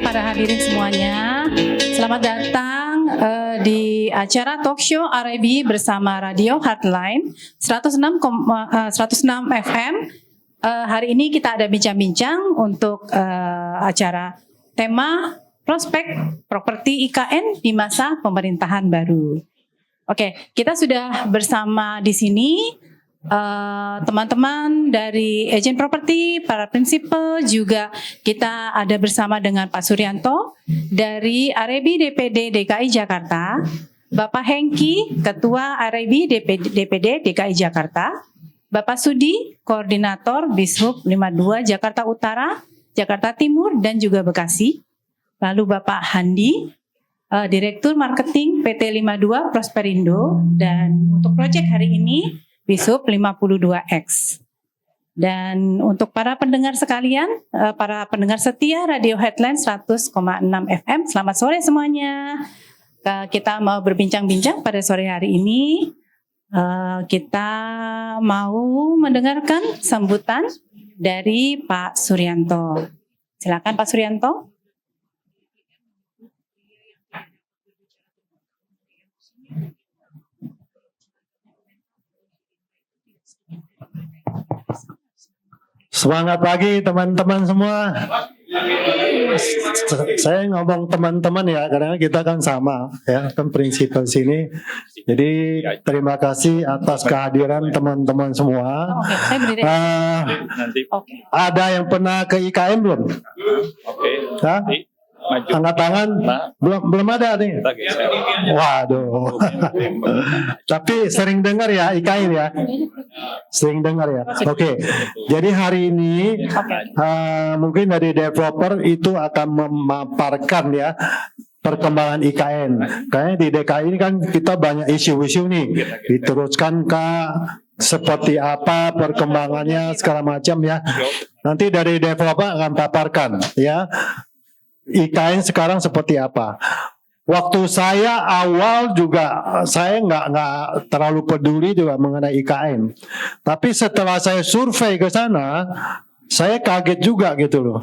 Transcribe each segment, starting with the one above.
para hadirin semuanya. Selamat datang di acara talk show RIB bersama Radio Heartline 106 FM. Hari ini kita ada bincang-bincang untuk acara tema prospek properti IKN di masa pemerintahan baru. Oke, kita sudah bersama di sini teman-teman dari agen properti, para prinsipal, juga kita ada bersama dengan Pak Suryanto dari RIB DPD DKI Jakarta, Bapak Hengki, Ketua RIB DPD DKI Jakarta, Bapak Sudi, Koordinator Bishub 52 Jakarta Utara, Jakarta Timur, dan juga Bekasi, lalu Bapak Handi, Direktur Marketing PT 52 Prosperindo, dan untuk proyek hari ini Bishub 52X. Dan untuk para pendengar sekalian, para pendengar setia Radio Heartline 100,6 FM, selamat sore semuanya. Kita mau berbincang-bincang pada sore hari ini. Kita mau mendengarkan sambutan dari Pak Suryanto. Silakan Pak Suryanto. Semangat pagi teman-teman semua. Saya ngomong teman-teman ya, karena kita kan sama ya, kan prinsipal sini. Jadi terima kasih atas kehadiran teman-teman semua. Ada yang pernah ke IKN belum? Hah? Angkat tangan? Belum ada nih. Waduh. Tapi sering dengar ya IKN ya. Sering dengar ya. Oke. Jadi hari ini mungkin dari developer itu akan memaparkan ya perkembangan IKN. Kayaknya di DKI ini kan kita banyak isu-isu nih. Diteruskan kah? Seperti apa perkembangannya segala macam ya. Nanti dari developer akan paparkan ya. IKN sekarang seperti apa? Waktu saya awal juga saya nggak terlalu peduli juga mengenai IKN. Tapi setelah saya survei ke sana, saya kaget juga gitu loh.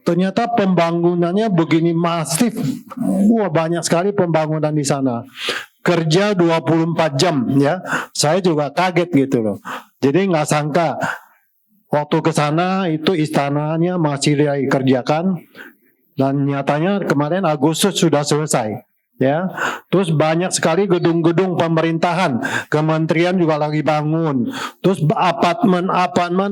Ternyata pembangunannya begini masif. Wah, banyak sekali pembangunan di sana. Kerja 24 jam ya. Saya juga kaget gitu loh. Jadi nggak sangka waktu ke sana itu istananya masih dikerjakan. Dan nyatanya kemarin Agustus sudah selesai, ya. Terus banyak sekali gedung-gedung pemerintahan, kementerian juga lagi bangun. Terus apartemen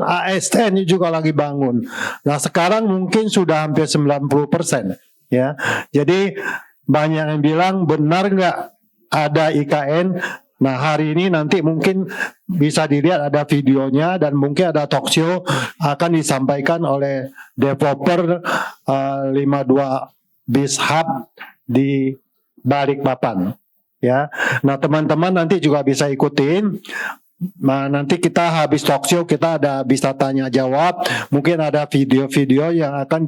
ASN juga lagi bangun. Nah sekarang mungkin sudah hampir 90%, ya. Jadi banyak yang bilang benar nggak ada IKN. Nah hari ini nanti mungkin bisa dilihat ada videonya dan mungkin ada talk show akan disampaikan oleh developer 52 Bishub di Balikpapan. Ya, nah teman-teman nanti juga bisa ikutin. Nah, nanti kita habis talk show kita ada bisa tanya jawab, mungkin ada video-video yang akan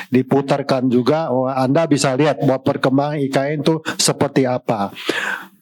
diputarkan juga. Anda bisa lihat bahwa perkembangan IKN itu seperti apa.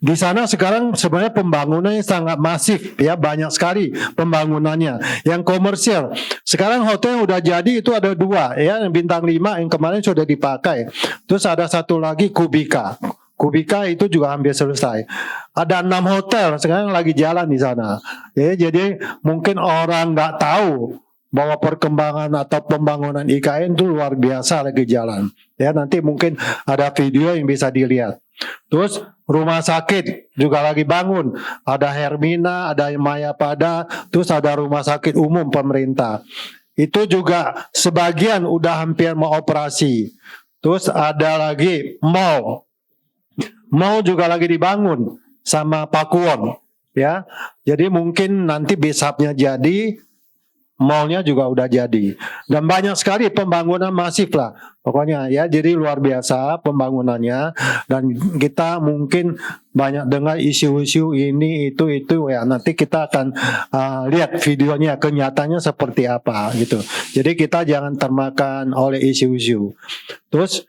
Di sana sekarang sebenarnya pembangunannya sangat masif ya, banyak sekali pembangunannya. Yang komersial sekarang hotel yang udah jadi itu ada 2 ya, yang bintang 5 yang kemarin sudah dipakai. Terus ada satu lagi Kubika itu juga hampir selesai. Ada 6 hotel sekarang lagi jalan di sana. Ya, jadi mungkin orang nggak tahu bahwa perkembangan atau pembangunan IKN itu luar biasa lagi jalan. Ya, nanti mungkin ada video yang bisa dilihat. Terus rumah sakit juga lagi bangun. Ada Hermina, ada Mayapada, terus ada rumah sakit umum pemerintah. Itu juga sebagian udah hampir mau operasi. Terus ada lagi mall. Mall juga lagi dibangun sama Pakuwon. Ya, jadi mungkin nanti Bishubnya jadi, mallnya juga udah jadi. Dan banyak sekali pembangunan masif lah. Pokoknya ya, jadi luar biasa pembangunannya. Dan kita mungkin banyak dengar isu-isu ini, itu ya. Nanti kita akan lihat videonya, kenyataannya seperti apa gitu. Jadi kita jangan termakan oleh isu-isu. Terus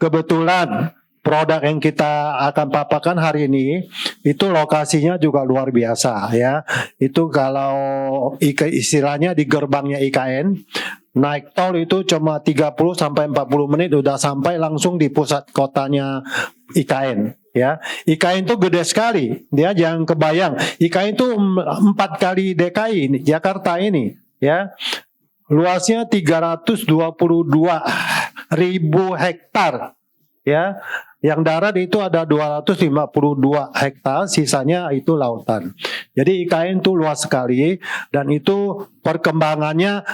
kebetulan produk yang kita akan paparkan hari ini itu lokasinya juga luar biasa ya. Itu kalau istilahnya di gerbangnya IKN naik tol itu cuma 30 sampai 40 menit udah sampai langsung di pusat kotanya IKN ya. IKN itu gede sekali. Dia jangan kebayang. IKN itu 4 kali DKI ini, Jakarta ini ya. Luasnya 322 ribu hektar ya. Yang darat itu ada 252 hektar, sisanya itu lautan. Jadi IKN itu luas sekali dan itu perkembangannya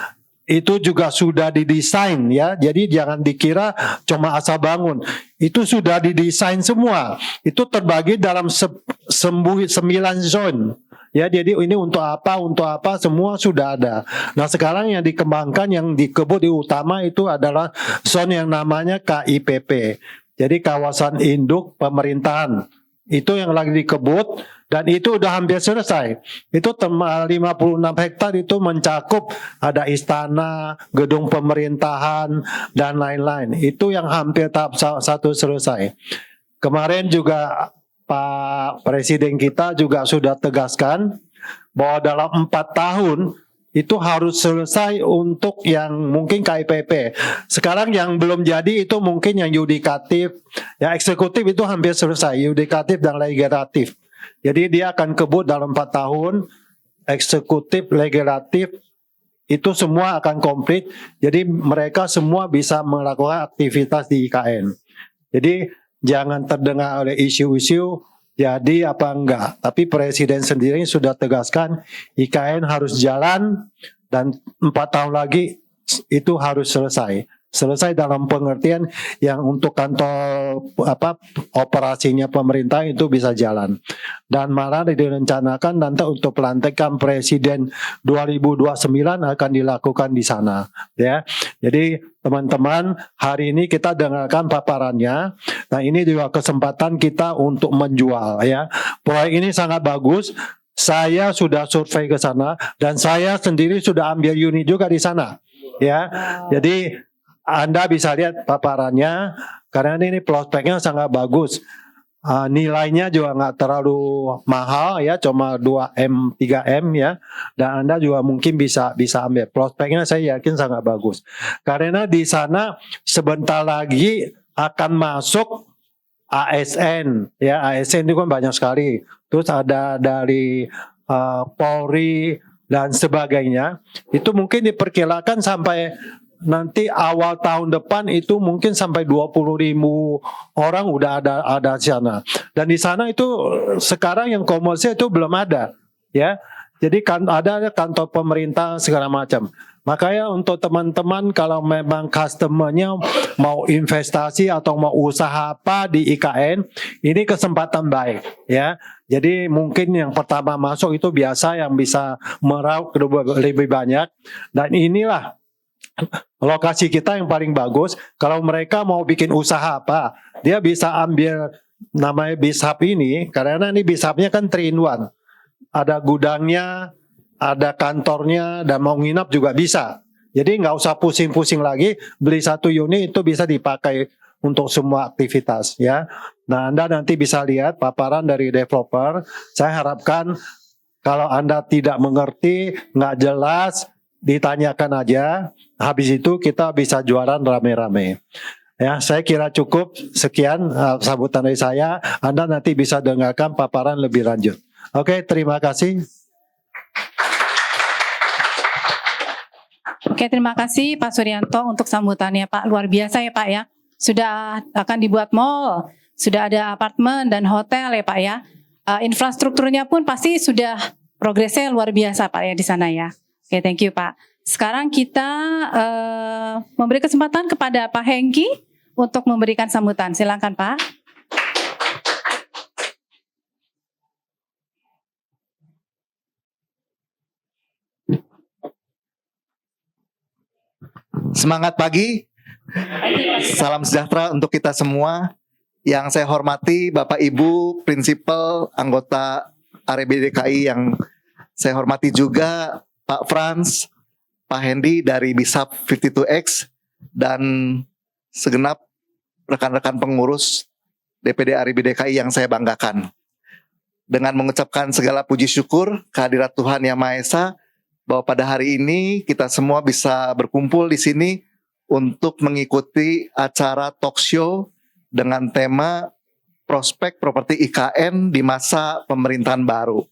itu juga sudah didesain ya. Jadi jangan dikira cuma asal bangun. Itu sudah didesain semua. Itu terbagi dalam 9 zone. Ya, jadi ini untuk apa semua sudah ada. Nah, sekarang yang dikembangkan yang dikebut di utama itu adalah zone yang namanya KIPP. Jadi kawasan induk pemerintahan. Itu yang lagi dikebut dan itu udah hampir selesai. Itu 56 hektar itu mencakup ada istana, gedung pemerintahan dan lain-lain. Itu yang hampir tahap 1 selesai. Kemarin juga Pak Presiden kita juga sudah tegaskan bahwa dalam 4 tahun itu harus selesai untuk yang mungkin KIPP. Sekarang yang belum jadi itu mungkin yang yudikatif, yang eksekutif itu hampir selesai, yudikatif dan legislatif. Jadi dia akan kebut dalam 4 tahun, eksekutif, legislatif, itu semua akan komplit. Jadi mereka semua bisa melakukan aktivitas di IKN. Jadi jangan terdengar oleh isu-isu jadi apa enggak. Tapi Presiden sendiri sudah tegaskan IKN harus jalan dan 4 tahun lagi itu harus selesai. Selesai dalam pengertian yang untuk kantor operasinya pemerintah itu bisa jalan. Dan malah direncanakan nanti untuk pelantikan Presiden 2029 akan dilakukan di sana ya. Jadi teman-teman, hari ini kita dengarkan paparannya. Nah, ini juga kesempatan kita untuk menjual ya. Proyek ini sangat bagus. Saya sudah survei ke sana dan saya sendiri sudah ambil unit juga di sana ya. Jadi Anda bisa lihat paparannya karena ini prospeknya sangat bagus. Nilainya juga nggak terlalu mahal ya, cuma 2M, 3M ya. Dan Anda juga mungkin bisa ambil. Prospeknya saya yakin sangat bagus. Karena di sana sebentar lagi akan masuk ASN ya. ASN itu kan banyak sekali. Terus ada dari Polri dan sebagainya. Itu mungkin diperkirakan sampai nanti awal tahun depan itu mungkin sampai 20.000 orang udah ada di sana. Dan di sana itu sekarang yang komersil itu belum ada ya. Jadi kan ada kantor pemerintah segala macam. Makanya untuk teman-teman kalau memang customernya mau investasi atau mau usaha apa di IKN, ini kesempatan baik ya. Jadi mungkin yang pertama masuk itu biasa yang bisa meraup lebih banyak. Dan inilah lokasi kita yang paling bagus. Kalau mereka mau bikin usaha apa, dia bisa ambil namanya Bishub ini, karena ini Bishubnya kan 3-in-1. Ada gudangnya, ada kantornya, dan mau nginap juga bisa. Jadi nggak usah pusing-pusing lagi, beli 1 unit itu bisa dipakai untuk semua aktivitas ya. Nah, Anda nanti bisa lihat paparan dari developer. Saya harapkan kalau Anda tidak mengerti, nggak jelas, ditanyakan aja, habis itu kita bisa jualan rame-rame. Ya, saya kira cukup sekian sambutan dari saya. Anda nanti bisa dengarkan paparan lebih lanjut. Oke, terima kasih. Oke, terima kasih Pak Suryanto untuk sambutannya Pak. Luar biasa ya Pak ya. Sudah akan dibuat mall, sudah ada apartemen dan hotel ya Pak ya. Infrastrukturnya pun pasti sudah progresnya luar biasa Pak ya di sana ya. Oke, thank you Pak. Sekarang kita memberi kesempatan kepada Pak Hengki untuk memberikan sambutan. Silakan Pak. Semangat pagi. Salam sejahtera untuk kita semua. Yang saya hormati Bapak Ibu, Prinsipal, anggota REB DKI yang saya hormati juga Pak Frans, Pak Hendy dari Bishub 52X, dan segenap rekan-rekan pengurus DPD Arebi DKI yang saya banggakan. Dengan mengucapkan segala puji syukur kehadirat Tuhan Yang Maha Esa, bahwa pada hari ini kita semua bisa berkumpul di sini untuk mengikuti acara talk show dengan tema Prospek Properti IKN di Masa Pemerintahan Baru.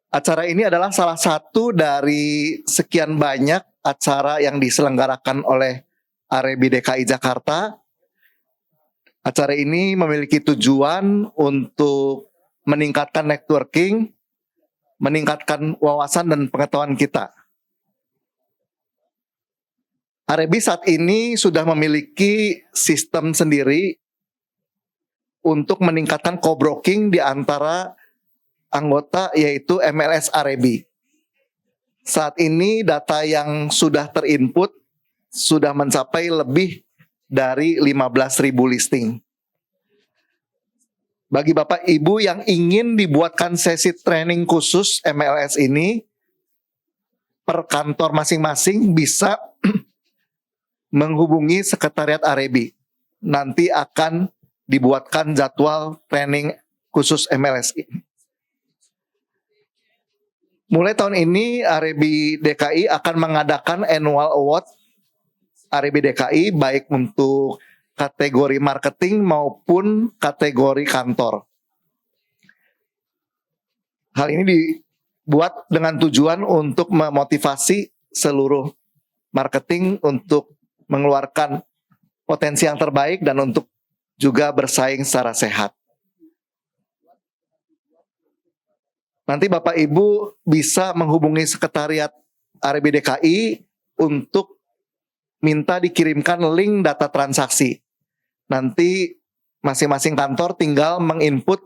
Acara ini adalah salah satu dari sekian banyak acara yang diselenggarakan oleh Arebi DKI Jakarta. Acara ini memiliki tujuan untuk meningkatkan networking, meningkatkan wawasan dan pengetahuan kita. Arebi saat ini sudah memiliki sistem sendiri untuk meningkatkan co-broking di antara anggota, yaitu MLS Arebi. Saat ini data yang sudah terinput sudah mencapai lebih dari 15.000 listing. Bagi Bapak Ibu yang ingin dibuatkan sesi training khusus MLS ini, per kantor masing-masing bisa menghubungi Sekretariat Arebi. Nanti akan dibuatkan jadwal training khusus MLS ini. Mulai tahun ini Arebi DKI akan mengadakan annual award Arebi DKI baik untuk kategori marketing maupun kategori kantor. Hal ini dibuat dengan tujuan untuk memotivasi seluruh marketing untuk mengeluarkan potensi yang terbaik dan untuk juga bersaing secara sehat. Nanti Bapak Ibu bisa menghubungi Sekretariat Arebi DKI untuk minta dikirimkan link data transaksi. Nanti masing-masing kantor tinggal menginput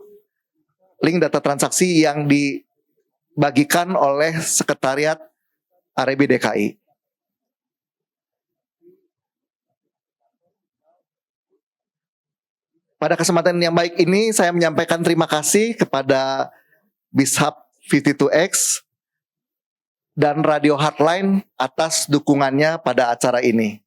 link data transaksi yang dibagikan oleh Sekretariat Arebi DKI. Pada kesempatan yang baik ini saya menyampaikan terima kasih kepada Bishub 52X dan Radio Hotline atas dukungannya pada acara ini.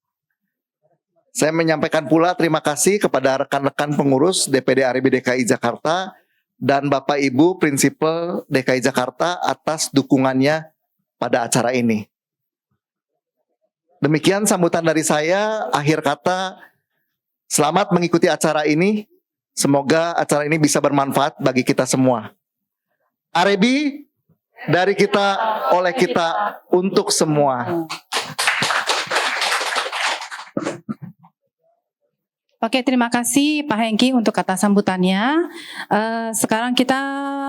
Saya menyampaikan pula terima kasih kepada rekan-rekan pengurus DPD Arebi DKI Jakarta dan Bapak Ibu Prinsipal DKI Jakarta atas dukungannya pada acara ini. Demikian sambutan dari saya. Akhir kata, selamat mengikuti acara ini. Semoga acara ini bisa bermanfaat bagi kita semua. Arebi, dari kita, oleh kita, untuk semua. Oke, terima kasih Pak Hengki untuk kata sambutannya. Sekarang kita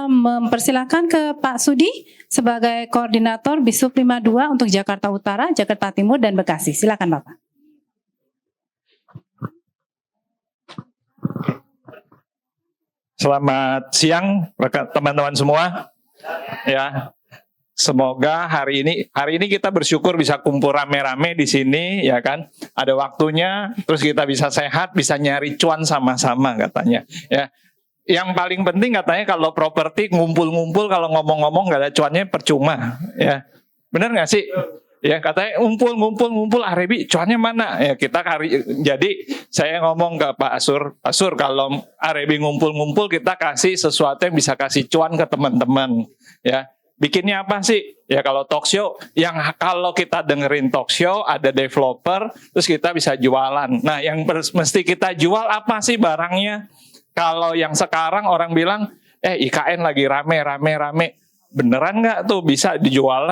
mempersilahkan ke Pak Sudi sebagai Koordinator Bishub 52 untuk Jakarta Utara, Jakarta Timur, dan Bekasi. Silakan Bapak. Selamat siang teman-teman semua. Ya. Semoga hari ini kita bersyukur bisa kumpul rame-rame di sini, ya kan? Ada waktunya, terus kita bisa sehat, bisa nyari cuan sama-sama katanya. Ya, yang paling penting katanya kalau properti ngumpul-ngumpul, kalau ngomong-ngomong nggak ada cuannya percuma. Ya, benar nggak sih? Ya katanya ngumpul Arebi, cuannya mana? Ya kita jadi saya ngomong ke Pak Asur kalau Arebi ngumpul-ngumpul kita kasih sesuatu yang bisa kasih cuan ke teman-teman. Ya. Bikinnya apa sih? Ya kalau talk show, yang kalau kita dengerin talk show ada developer, terus kita bisa jualan. Nah yang mesti kita jual apa sih barangnya? Kalau yang sekarang orang bilang, IKN lagi rame. Beneran nggak tuh bisa dijual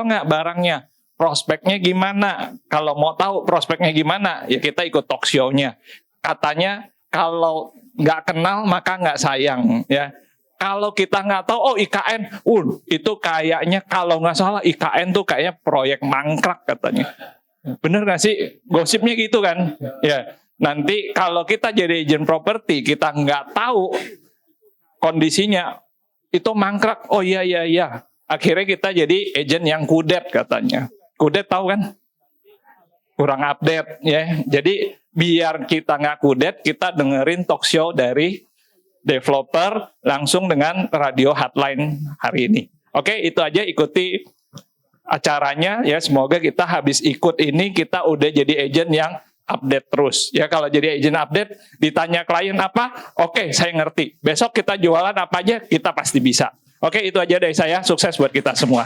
nggak barangnya? Prospeknya gimana? Kalau mau tahu prospeknya gimana, ya kita ikut talk show-nya. Katanya kalau nggak kenal maka nggak sayang, ya. Kalau kita nggak tahu, IKN, itu kayaknya kalau nggak salah IKN tuh kayaknya proyek mangkrak katanya. Bener nggak sih? Gosipnya gitu kan? Ya. Nanti kalau kita jadi agent properti, kita nggak tahu kondisinya, itu mangkrak. Oh iya. Akhirnya kita jadi agent yang kudet katanya. Kudet tahu kan? Kurang update ya. Jadi biar kita nggak kudet, kita dengerin talk show dari developer langsung dengan radio hotline hari ini. Oke, itu aja, ikuti acaranya ya. Semoga kita habis ikut ini kita udah jadi agent yang update terus. Ya kalau jadi agent update, ditanya klien apa, oke, saya ngerti. Besok kita jualan apa aja, kita pasti bisa. Oke, itu aja dari saya. Sukses buat kita semua.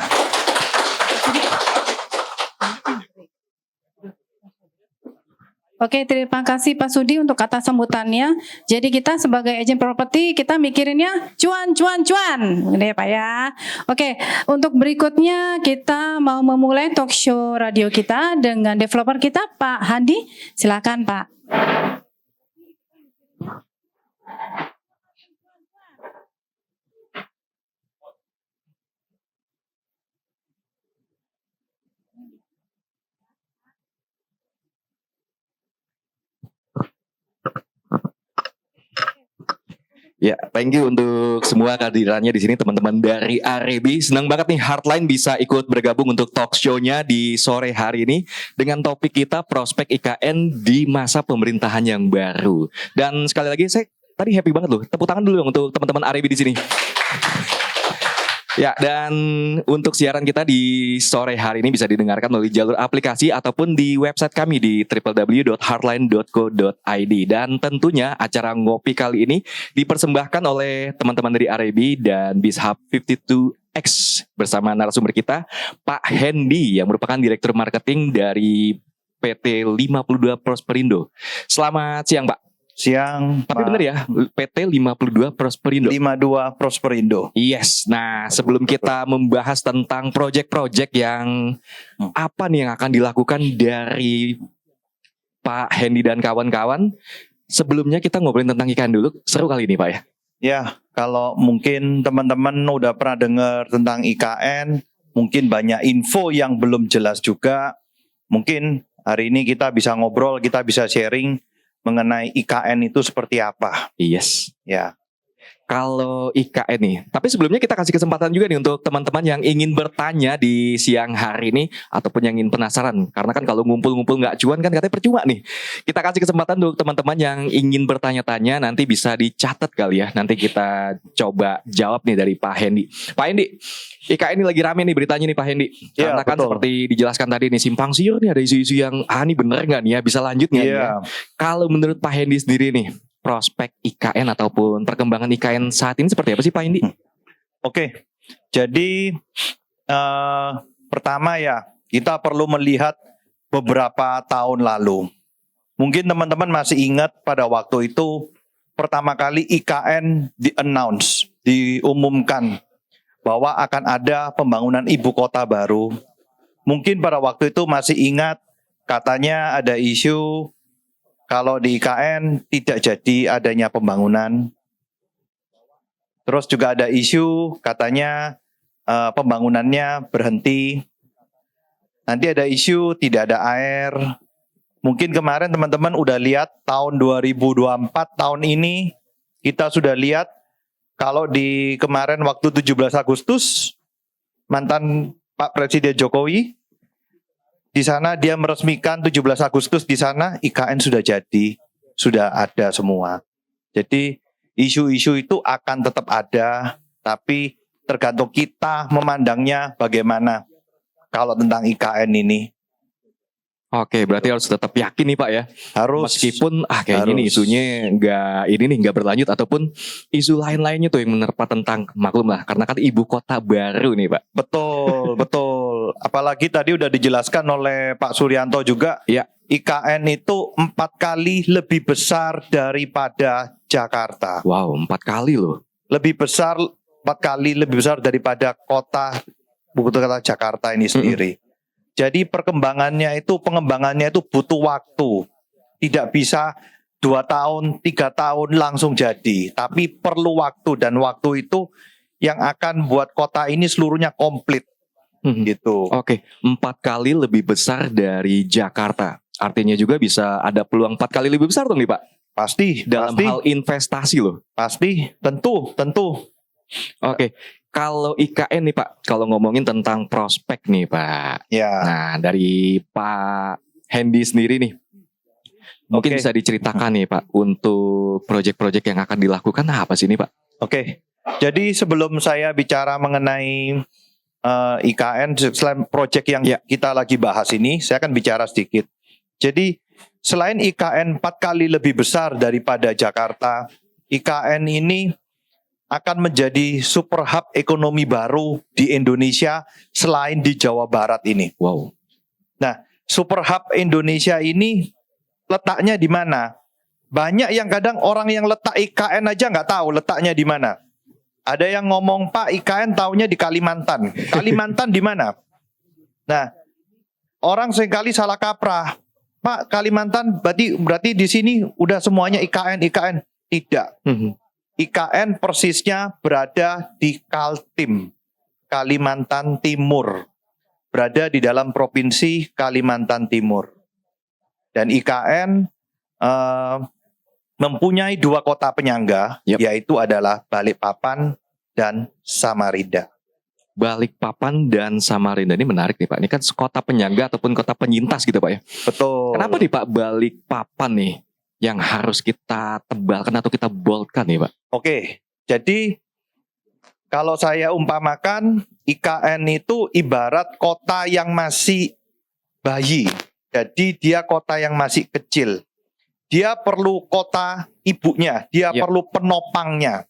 Oke, terima kasih Pak Sudi untuk kata sambutannya. Jadi kita sebagai agent properti, kita mikirinnya cuan, cuan, cuan. Ini ya Pak ya. Oke, untuk berikutnya kita mau memulai talk show radio kita dengan developer kita, Pak Handi. Silakan Pak. Ya, thank you untuk semua kehadirannya di sini teman-teman dari Arebi. Senang banget nih Heartline bisa ikut bergabung untuk talk show-nya di sore hari ini dengan topik kita prospek IKN di masa pemerintahan yang baru. Dan sekali lagi saya tadi happy banget loh. Tepuk tangan dulu dong untuk teman-teman Arebi di sini. Ya, dan untuk siaran kita di sore hari ini bisa didengarkan melalui jalur aplikasi ataupun di website kami di www.heartline.co.id. Dan tentunya acara ngopi kali ini dipersembahkan oleh teman-teman dari Arebi dan BizHub 52X bersama narasumber kita, Pak Hendy yang merupakan Direktur Marketing dari PT 52 Prosperindo. Selamat siang, Pak. Siang. Tapi benar ya, PT 52 Prosperindo. 52 Prosperindo. Yes. Nah, sebelum kita membahas tentang proyek-proyek yang apa nih yang akan dilakukan dari Pak Hendy dan kawan-kawan, sebelumnya kita ngobrolin tentang IKN dulu. Seru kali ini, Pak ya. Ya, kalau mungkin teman-teman udah pernah dengar tentang IKN, mungkin banyak info yang belum jelas juga. Mungkin hari ini kita bisa ngobrol, kita bisa sharing mengenai IKN itu seperti apa. Yes. Ya. Kalau IKN nih, tapi sebelumnya kita kasih kesempatan juga nih untuk teman-teman yang ingin bertanya di siang hari ini ataupun yang ingin penasaran. Karena kan kalau ngumpul-ngumpul nggak cuan kan katanya percuma nih. Kita kasih kesempatan untuk teman-teman yang ingin bertanya-tanya, nanti bisa dicatat kali ya. Nanti kita coba jawab nih dari Pak Hendy. Pak Hendy, IKN ini lagi rame nih beritanya nih Pak Hendy. Ya, karena kan betul. seperti dijelaskan tadi nih simpang siur nih, ada isu-isu yang ini bener nggak nih ya, bisa lanjut nggak nih ya? Kalau menurut Pak Hendy sendiri nih, prospek IKN ataupun perkembangan IKN saat ini seperti apa sih Pak Hendy? Oke, jadi pertama ya kita perlu melihat beberapa tahun lalu. Mungkin teman-teman masih ingat pada waktu itu pertama kali IKN di-announce, diumumkan bahwa akan ada pembangunan ibu kota baru. Mungkin pada waktu itu masih ingat katanya ada isu kalau di IKN tidak jadi adanya pembangunan. Terus juga ada isu katanya pembangunannya berhenti. Nanti ada isu tidak ada air. Mungkin kemarin teman-teman udah lihat tahun 2024, tahun ini kita sudah lihat kalau di kemarin waktu 17 Agustus mantan Pak Presiden Jokowi di sana dia meresmikan 17 Agustus di sana IKN sudah jadi, sudah ada semua. Jadi isu-isu itu akan tetap ada, tapi tergantung kita memandangnya bagaimana kalau tentang IKN ini. Oke, berarti harus tetap yakin nih Pak ya. Harus. Meskipun kayaknya nih isunya nggak berlanjut ataupun isu lain-lainnya tuh yang menerpa tentang maklum lah, karena kan ibu kota baru nih Pak. Betul, betul. Apalagi tadi udah dijelaskan oleh Pak Suryanto juga, ya IKN itu 4 kali lebih besar daripada Jakarta. Wow, 4 kali loh. 4 kali lebih besar daripada ibu kota Jakarta ini sendiri. Jadi pengembangannya itu butuh waktu. Tidak bisa 2 tahun, 3 tahun langsung jadi. Tapi perlu waktu, dan waktu itu yang akan buat kota ini seluruhnya komplit. Gitu. Oke, 4 kali lebih besar dari Jakarta. Artinya juga bisa ada peluang 4 kali lebih besar dong nih Pak? Pasti. Dalam hal investasi loh. Pasti, tentu. Oke. Kalau IKN nih Pak, kalau ngomongin tentang prospek nih Pak. Ya. Nah, dari Pak Hendy sendiri nih, mungkin bisa diceritakan nih Pak, untuk proyek-proyek yang akan dilakukan apa sih nih Pak? Oke. Jadi sebelum saya bicara mengenai IKN, selain proyek yang kita lagi bahas ini, saya akan bicara sedikit. Jadi selain IKN 4 kali lebih besar daripada Jakarta, IKN ini akan menjadi super hub ekonomi baru di Indonesia selain di Jawa Barat ini. Wow. Nah, super hub Indonesia ini letaknya di mana? Banyak yang kadang orang yang letak IKN aja nggak tahu letaknya di mana. Ada yang ngomong, Pak, IKN taunya di Kalimantan. Kalimantan di mana? Nah, orang seringkali salah kaprah. Pak, Kalimantan berarti di sini udah semuanya IKN. Tidak. IKN persisnya berada di Kaltim, Kalimantan Timur. Berada di dalam provinsi Kalimantan Timur. Dan IKN mempunyai 2 kota penyangga, yaitu adalah Balikpapan dan Samarinda. Balikpapan dan Samarinda ini menarik nih Pak. Ini kan kota penyangga ataupun kota penyintas gitu Pak ya. Betul. Kenapa nih Pak Balikpapan nih yang harus kita tebalkan atau kita boldkan nih Pak? Oke, jadi kalau saya umpamakan IKN itu ibarat kota yang masih bayi. Jadi dia kota yang masih kecil. Dia perlu kota ibunya, dia perlu penopangnya.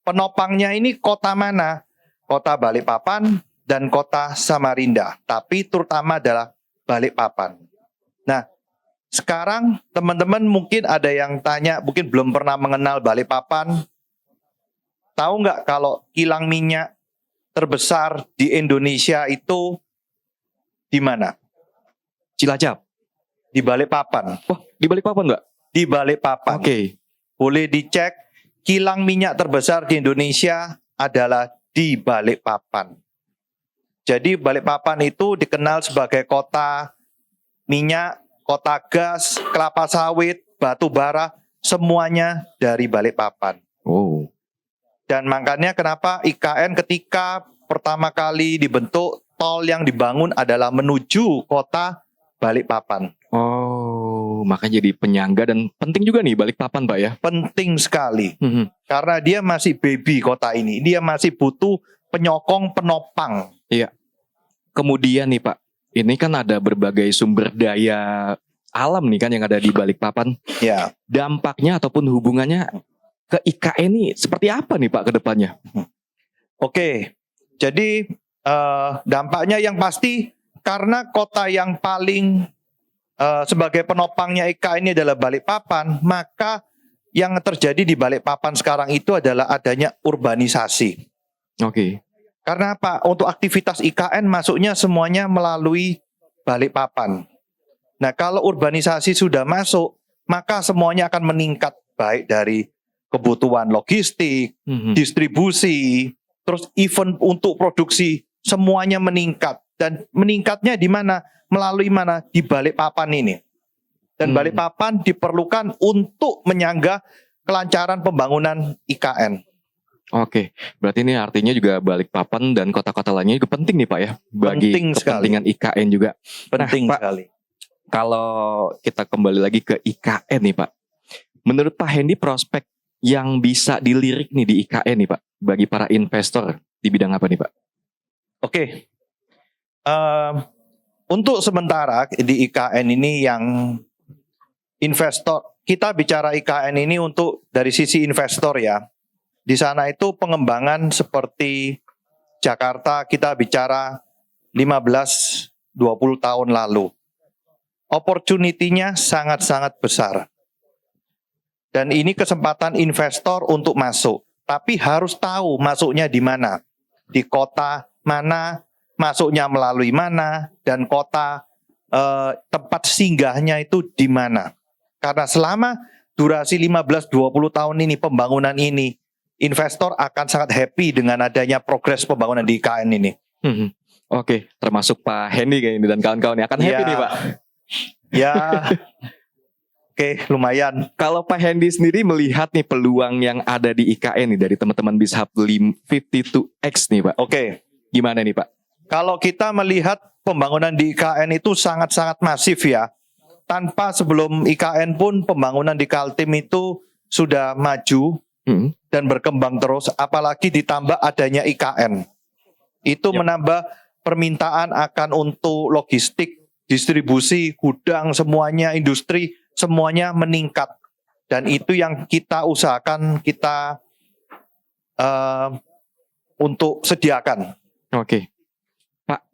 Penopangnya ini kota mana? Kota Balikpapan dan kota Samarinda. Tapi terutama adalah Balikpapan. Nah, sekarang teman-teman mungkin ada yang tanya, mungkin belum pernah mengenal Balikpapan. Tahu nggak kalau kilang minyak terbesar di Indonesia itu di mana? Cilacap. Di Balikpapan. Wah, di Balikpapan nggak? Di Balikpapan. Oke. Boleh dicek, kilang minyak terbesar di Indonesia adalah di Balikpapan. Jadi Balikpapan itu dikenal sebagai kota minyak, kota gas, kelapa sawit, batu bara, semuanya dari Balikpapan. Oh. Dan makanya kenapa IKN ketika pertama kali dibentuk, tol yang dibangun adalah menuju kota Balikpapan. Oh, makanya jadi penyangga dan penting juga nih Balikpapan Pak ya. Penting sekali. Karena dia masih baby kota ini. Dia masih butuh penyokong, penopang. Iya. Kemudian nih Pak, ini kan ada berbagai sumber daya alam nih kan yang ada di Balikpapan. Ya. Dampaknya ataupun hubungannya ke IKN ini seperti apa nih Pak ke depannya? Oke. Jadi dampaknya yang pasti karena kota yang paling sebagai penopangnya IKN ini adalah Balikpapan, maka yang terjadi di Balikpapan sekarang itu adalah adanya urbanisasi. Oke. Karena apa? Untuk aktivitas IKN masuknya semuanya melalui Balikpapan. Nah, kalau urbanisasi sudah masuk, maka semuanya akan meningkat, baik dari kebutuhan logistik, distribusi, terus event untuk produksi, semuanya meningkat. Dan meningkatnya di mana? Melalui mana? Di Balikpapan ini. Dan Balikpapan diperlukan untuk menyangga kelancaran pembangunan IKN. Oke, berarti ini artinya juga Balikpapan dan kota-kota lainnya juga penting nih Pak ya, bagi Penting kepentingan sekali. IKN juga. Penting Pak, sekali. Kalau kita kembali lagi ke IKN nih Pak, menurut Pak Hendy prospek yang bisa dilirik nih di IKN nih Pak, bagi para investor di bidang apa nih Pak? Oke. Untuk sementara di IKN ini yang investor, kita bicara IKN ini untuk dari sisi investor ya. Di sana itu pengembangan seperti Jakarta kita bicara 15-20 tahun lalu. Opportunity-nya sangat-sangat besar. Dan ini kesempatan investor untuk masuk. Tapi harus tahu masuknya di mana. Di kota mana, masuknya melalui mana, dan kota tempat singgahnya itu di mana. Karena selama durasi 15-20 tahun ini pembangunan ini, investor akan sangat happy dengan adanya progres pembangunan di IKN ini. Oke, termasuk Pak Hendy kayak ini dan kawan-kawan akan happy nih Pak. Ya, oke, lumayan. Kalau Pak Hendy sendiri melihat nih peluang yang ada di IKN nih dari teman-teman BizHub 52X nih Pak. Oke. Gimana nih Pak? Kalau kita melihat pembangunan di IKN itu sangat-sangat masif ya. Tanpa sebelum IKN pun pembangunan di Kaltim itu sudah maju dan berkembang terus. Apalagi ditambah adanya IKN. Itu menambah permintaan akan untuk logistik, distribusi, gudang, semuanya, industri, semuanya meningkat. Dan itu yang kita usahakan kita untuk sediakan. Oke. Pak,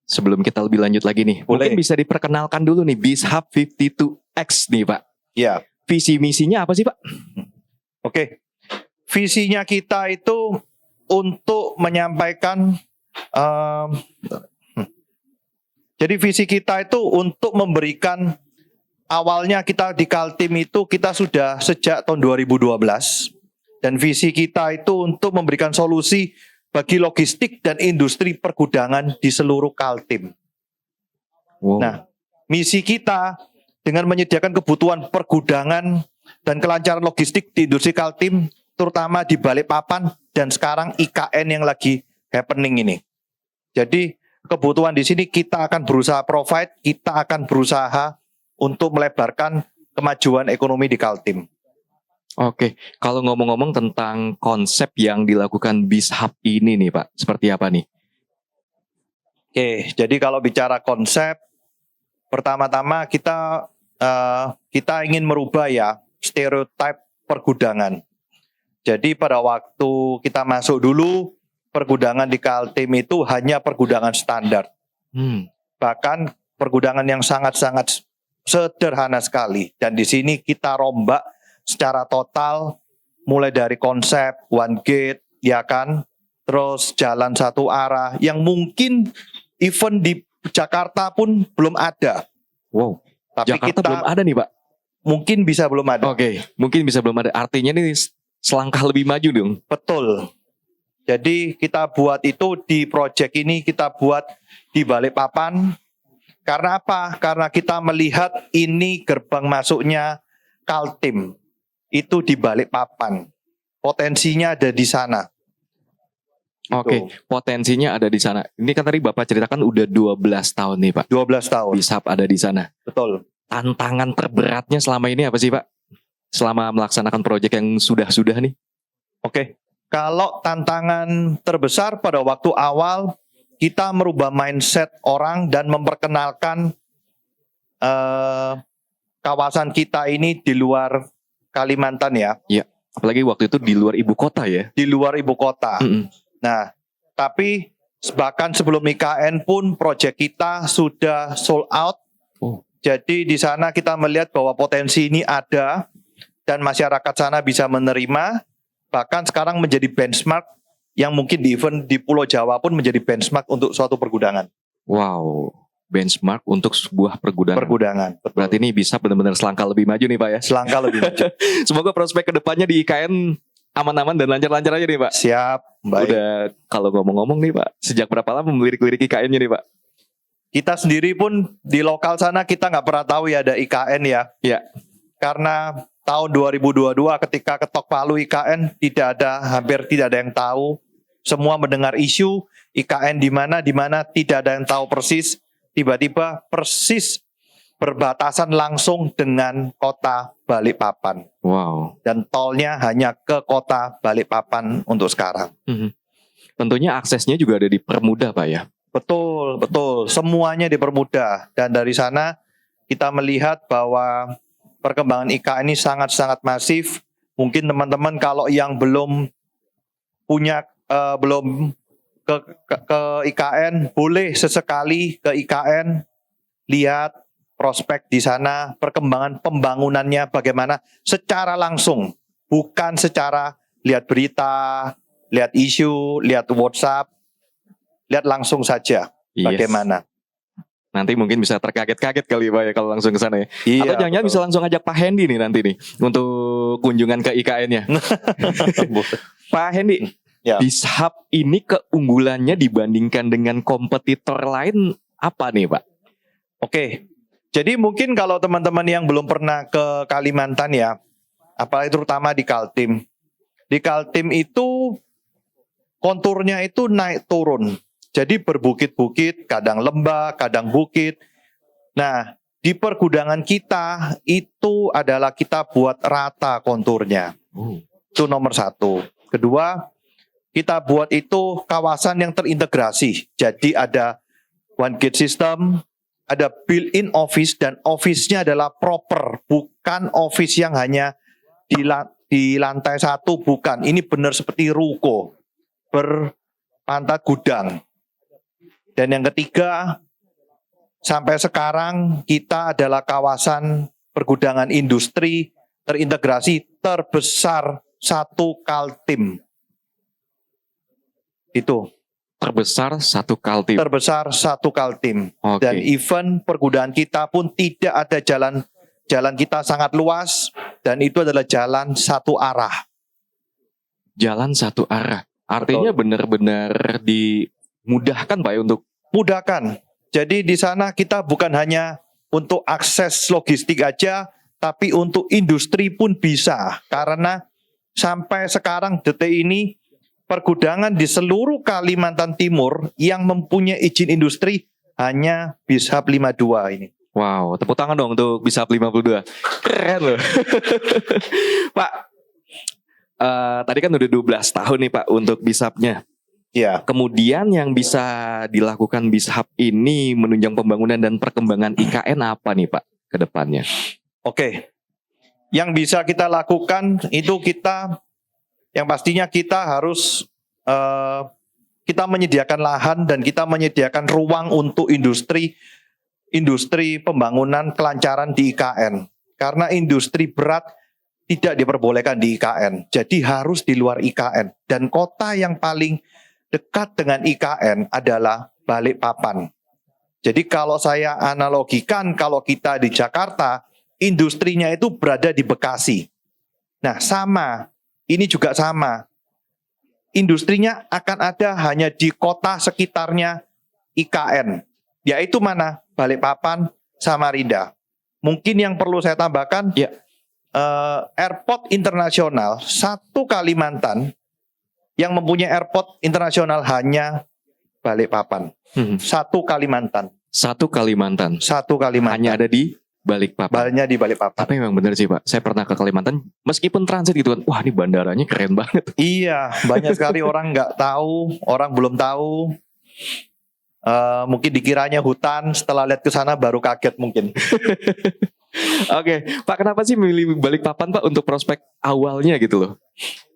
sebelum kita lebih lanjut lagi nih, Boleh. mungkin bisa diperkenalkan dulu nih BizHub 52X nih Pak. Ya, Visi misinya apa sih Pak? oke. Visinya kita itu untuk menyampaikan, jadi visi kita itu untuk memberikan, awalnya kita di Kaltim itu kita sudah sejak tahun 2012, dan visi kita itu untuk memberikan solusi bagi logistik dan industri pergudangan di seluruh Kaltim. Wow. Nah, misi kita dengan menyediakan kebutuhan pergudangan dan kelancaran logistik di industri Kaltim, terutama di Balikpapan dan sekarang IKN yang lagi happening ini. Jadi kebutuhan di sini kita akan berusaha provide, kita akan berusaha untuk melebarkan kemajuan ekonomi di Kaltim. Oke, kalau ngomong-ngomong tentang konsep yang dilakukan BizHub ini nih Pak, seperti apa nih? Oke, jadi kalau bicara konsep, pertama-tama kita ingin merubah ya stereotip pergudangan. Jadi pada waktu kita masuk dulu, pergudangan di Kaltim itu hanya pergudangan standar. Bahkan pergudangan yang sangat-sangat sederhana sekali. Dan di sini kita rombak secara total, mulai dari konsep one gate, ya kan, terus jalan satu arah, yang mungkin even di Jakarta pun belum ada. Wow, Tapi Jakarta kita belum ada nih Pak. mungkin bisa belum ada. Oke, mungkin bisa belum ada. Artinya nih selangkah lebih maju dong. Betul. Jadi kita buat itu di project ini, kita buat di Balikpapan. Karena apa? Karena kita melihat ini gerbang masuknya Kaltim. Itu di Balikpapan. Potensinya ada di sana. Oke, potensinya ada di sana. Ini kan tadi Bapak ceritakan udah 12 tahun nih Pak. 12 tahun. BizHub ada di sana. Betul. Tantangan terberatnya selama ini apa sih Pak? Selama melaksanakan proyek yang sudah-sudah nih. Oke. Kalau tantangan terbesar pada waktu awal, kita merubah mindset orang dan memperkenalkan kawasan kita ini di luar Kalimantan ya. Iya, apalagi waktu itu di luar ibu kota ya. Di luar ibu kota. Mm-mm. Nah, tapi bahkan sebelum IKN pun proyek kita sudah sold out. Oh. Jadi di sana kita melihat bahwa potensi ini ada dan masyarakat sana bisa menerima. Bahkan sekarang menjadi benchmark yang mungkin di event di Pulau Jawa pun menjadi benchmark untuk suatu pergudangan. Wow, benchmark untuk sebuah pergudangan. Pergudangan. Betul. Berarti ini bisa benar-benar selangkah lebih maju nih Pak ya. Selangkah lebih maju. Semoga prospek kedepannya di IKN aman-aman dan lancar-lancar aja nih Pak. Siap, baik. Udah kalau ngomong-ngomong nih Pak, sejak berapa lama melirik-lirik IKN-nya nih Pak? Kita sendiri pun di lokal sana kita nggak pernah tahu ya ada IKN ya. Iya. Karena tahun 2022 ketika ketok palu IKN hampir tidak ada yang tahu. Semua mendengar isu IKN di mana tidak ada yang tahu persis. Tiba-tiba persis berbatasan langsung dengan kota Balikpapan. Wow. Dan tolnya hanya ke kota Balikpapan untuk sekarang. Tentunya aksesnya juga ada dipermudah Pak ya. Betul, betul. Semuanya dipermudah. Dan dari sana kita melihat bahwa perkembangan IKN ini sangat-sangat masif. Mungkin teman-teman kalau yang belum punya, belum ke IKN, boleh sesekali ke IKN, lihat prospek di sana, perkembangan pembangunannya bagaimana secara langsung. Bukan secara lihat berita, lihat isu, lihat WhatsApp, lihat langsung saja bagaimana. Nanti mungkin bisa terkaget-kaget kali Pak ya kalau langsung ke sana ya. Iya, atau jangan-jangan bisa langsung ajak Pak Hendy nih nanti nih untuk kunjungan ke IKN-nya. Pak Hendy, Ya. BizHub ini keunggulannya dibandingkan dengan kompetitor lain apa nih Pak? Oke, jadi mungkin kalau teman-teman yang belum pernah ke Kalimantan ya, apalagi terutama di Kaltim. Di Kaltim itu konturnya itu naik turun. Jadi berbukit-bukit, kadang lembah, kadang bukit. Nah, di pergudangan kita itu adalah kita buat rata konturnya. Itu nomor satu. Kedua, kita buat itu kawasan yang terintegrasi. Jadi ada one gate system, ada built-in office dan office-nya adalah proper, bukan office yang hanya di lantai 1, bukan. Ini benar seperti ruko, berpantat gudang. Dan yang ketiga, sampai sekarang kita adalah kawasan pergudangan industri terintegrasi terbesar satu Kaltim. Itu. Terbesar satu Kaltim. Terbesar satu Kaltim. Oke. Dan event pergudangan kita pun tidak ada jalan kita sangat luas dan itu adalah jalan satu arah. Jalan satu arah. Artinya benar-benar dimudahkan Pak ya untuk Mudahkan. Jadi di sana kita bukan hanya untuk akses logistik aja, tapi untuk industri pun bisa. Karena sampai sekarang detik ini pergudangan di seluruh Kalimantan Timur yang mempunyai izin industri hanya BISHAP 52 ini. wow, tepuk tangan dong untuk BISHAP 52. Keren loh. Pak, tadi kan udah 12 tahun nih Pak untuk BISHAP-nya. Ya, Kemudian yang bisa dilakukan BISHAP ini menunjang pembangunan dan perkembangan IKN apa nih Pak ke depannya? oke. Yang bisa kita lakukan itu yang pastinya kita harus kita menyediakan lahan dan kita menyediakan ruang untuk industri pembangunan kelancaran di IKN. Karena industri berat tidak diperbolehkan di IKN. Jadi harus di luar IKN. Dan kota yang paling dekat dengan IKN adalah Balikpapan. Jadi kalau saya analogikan, kalau kita di Jakarta, industrinya itu berada di Bekasi. Nah sama, ini juga sama. Industrinya akan ada hanya di kota sekitarnya IKN. Yaitu mana? Balikpapan, Samarinda. Mungkin yang perlu saya tambahkan, Ya. Airport internasional satu Kalimantan yang mempunyai airport internasional hanya Balikpapan. Satu Kalimantan. Satu Kalimantan. Satu Kalimantan. Hanya ada di Balikpapan. Hanya di Balikpapan. Tapi memang benar sih Pak, saya pernah ke Kalimantan, meskipun transit gitu kan, wah ini bandaranya keren banget. Iya, banyak sekali orang nggak tahu, orang belum tahu. Mungkin dikiranya hutan, setelah lihat ke sana baru kaget mungkin. Oke, Pak kenapa sih memilih Balikpapan Pak untuk prospek awalnya gitu loh?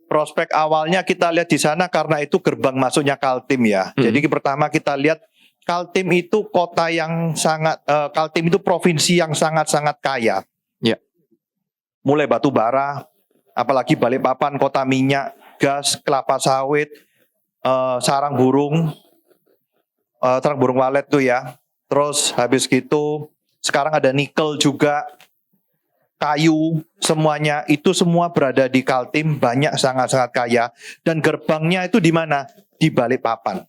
Prospek awalnya kita lihat di sana karena itu gerbang masuknya Kaltim ya. Jadi pertama kita lihat Kaltim itu kota yang sangat, Kaltim itu provinsi yang sangat-sangat kaya. Ya. Mulai batu bara, apalagi Balikpapan kota minyak, gas, kelapa sawit, sarang burung walet tuh ya. Terus habis gitu sekarang ada nikel juga, kayu, semuanya itu semua berada di Kaltim, banyak sangat-sangat kaya dan gerbangnya itu di mana? Di Balikpapan.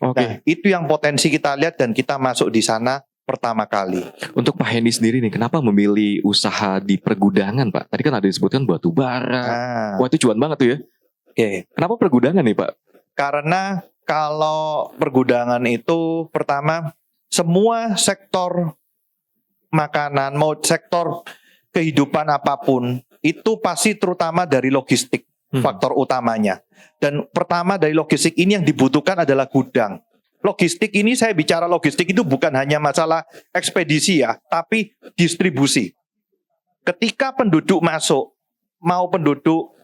Oke. Nah, itu yang potensi kita lihat dan kita masuk di sana pertama kali. Untuk Pak Hendy sendiri nih, kenapa memilih usaha di pergudangan Pak? Tadi kan ada disebutkan batu bara. Nah, Wah itu cuan banget tuh ya. oke. Kenapa pergudangan nih Pak? Karena kalau pergudangan itu pertama semua sektor makanan, mau sektor kehidupan apapun itu pasti terutama dari logistik faktor utamanya. Dan pertama dari logistik ini yang dibutuhkan adalah gudang. Logistik ini saya bicara logistik itu bukan hanya masalah ekspedisi ya, tapi distribusi. Ketika penduduk masuk, mau penduduk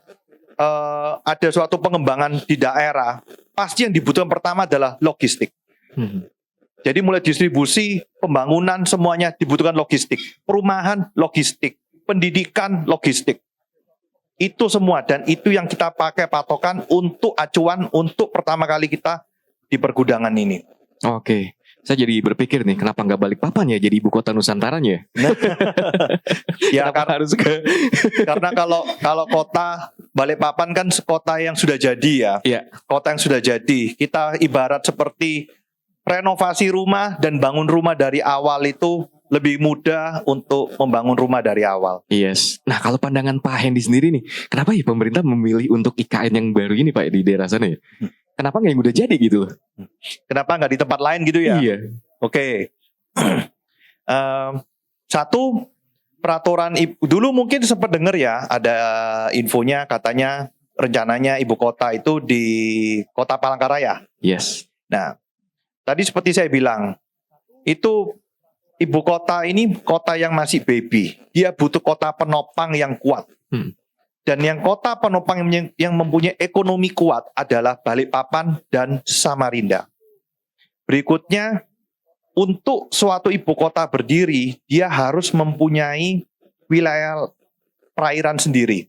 ada suatu pengembangan di daerah, pasti yang dibutuhkan pertama adalah logistik. Jadi mulai distribusi, pembangunan semuanya dibutuhkan logistik. Perumahan logistik, pendidikan logistik. Itu semua dan itu yang kita pakai patokan untuk acuan untuk pertama kali kita di pergudangan ini. Oke. Saya jadi berpikir nih, kenapa nggak Balikpapan ya jadi ibu kota Nusantaranya? Ya Kenapa harus ke? karena kalau kota Balikpapan kan kota yang sudah jadi ya. Iya. Kota yang sudah jadi. Kita ibarat seperti renovasi rumah dan bangun rumah dari awal itu lebih mudah untuk membangun rumah dari awal. Yes. Nah kalau pandangan Pak Hendy sendiri nih, kenapa ya pemerintah memilih untuk IKN yang baru ini Pak di daerah sana ya? Kenapa nggak yang udah jadi gitu? Kenapa nggak di tempat lain gitu ya? Iya. Oke. Satu, peraturan dulu mungkin sempat dengar ya, ada infonya katanya rencananya ibu kota itu di Kota Palangkaraya. Yes. Nah, tadi seperti saya bilang, itu ibu kota ini kota yang masih baby. Dia butuh kota penopang yang kuat. Dan yang kota penopang yang mempunyai ekonomi kuat adalah Balikpapan dan Samarinda. Berikutnya, untuk suatu ibu kota berdiri, dia harus mempunyai wilayah perairan sendiri.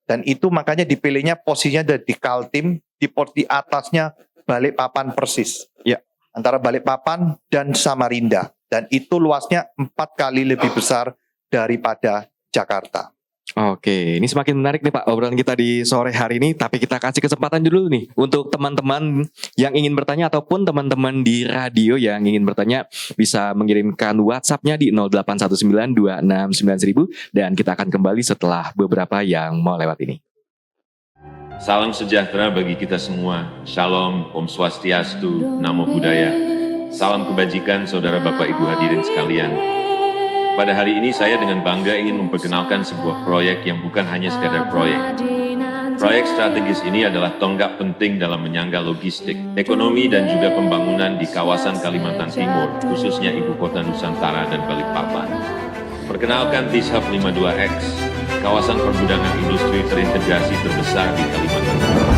Dan itu makanya dipilihnya posisinya ada di Kaltim, di atasnya Balikpapan persis. Ya, antara Balikpapan dan Samarinda. Dan itu luasnya 4 kali lebih besar daripada Jakarta. Oke, ini semakin menarik nih Pak obrolan kita di sore hari ini. Tapi kita kasih kesempatan dulu nih untuk teman-teman yang ingin bertanya ataupun teman-teman di radio yang ingin bertanya bisa mengirimkan WhatsApp-nya di 0819269000 dan kita akan kembali setelah beberapa yang mau lewat ini. Salam sejahtera bagi kita semua. Shalom, Om Swastiastu, Namo Buddhaya. Salam kebajikan saudara Bapak Ibu hadirin sekalian. Pada hari ini saya dengan bangga ingin memperkenalkan sebuah proyek yang bukan hanya sekadar proyek. Proyek strategis ini adalah tonggak penting dalam menyangga logistik, ekonomi dan juga pembangunan di kawasan Kalimantan Timur, khususnya Ibu Kota Nusantara dan Balikpapan. Perkenalkan BizHub 52X, kawasan pergudangan industri terintegrasi terbesar di Kalimantan Timur.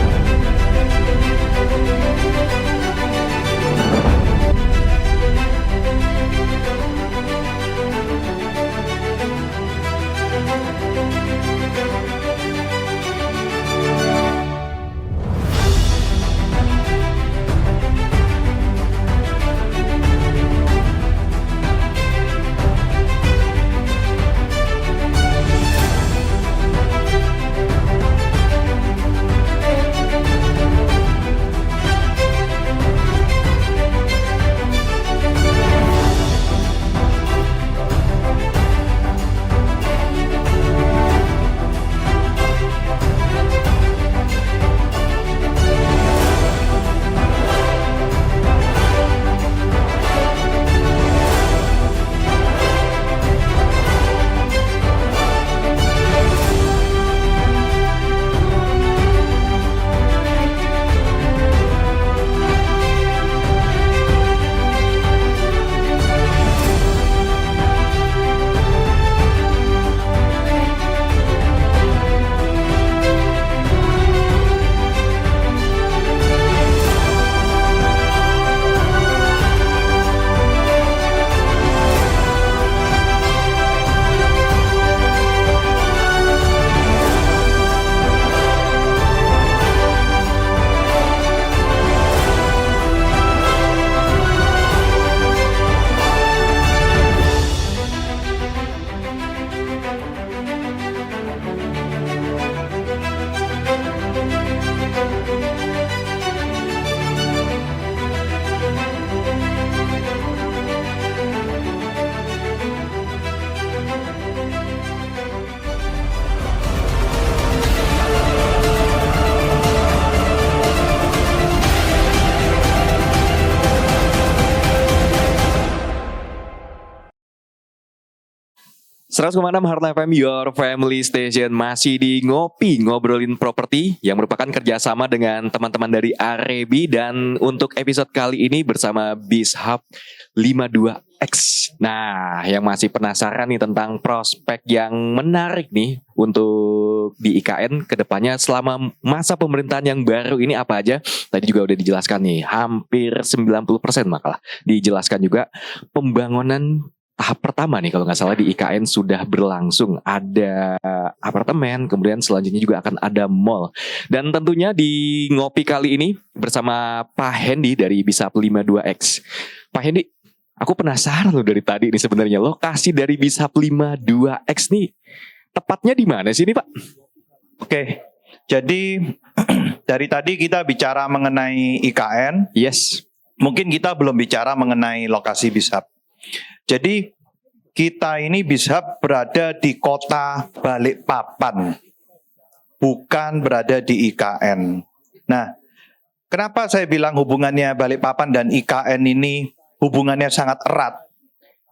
Kemana Heart FM, your family station, masih di Ngopi Ngobrolin Properti yang merupakan kerjasama dengan teman-teman dari Arebi. Dan untuk episode kali ini bersama BizHub 52X. Nah, yang masih penasaran nih tentang prospek yang menarik nih untuk di IKN kedepannya selama masa pemerintahan yang baru ini apa aja? Tadi juga udah dijelaskan nih, hampir 90% makalah dijelaskan juga. Pembangunan tahap pertama nih kalau nggak salah di IKN sudah berlangsung, ada apartemen, kemudian selanjutnya juga akan ada mall. Dan tentunya di ngopi kali ini bersama Pak Hendy dari BizHub 52X. Pak Hendy, aku penasaran loh dari tadi nih sebenarnya lokasi dari BizHub 52X nih tepatnya di mana sih ini Pak? Oke, jadi dari tadi kita bicara mengenai IKN. Yes. Mungkin kita belum bicara mengenai lokasi BizHub. Jadi kita ini BizHub berada di kota Balikpapan, bukan berada di IKN. Nah, kenapa saya bilang hubungannya Balikpapan dan IKN ini hubungannya sangat erat?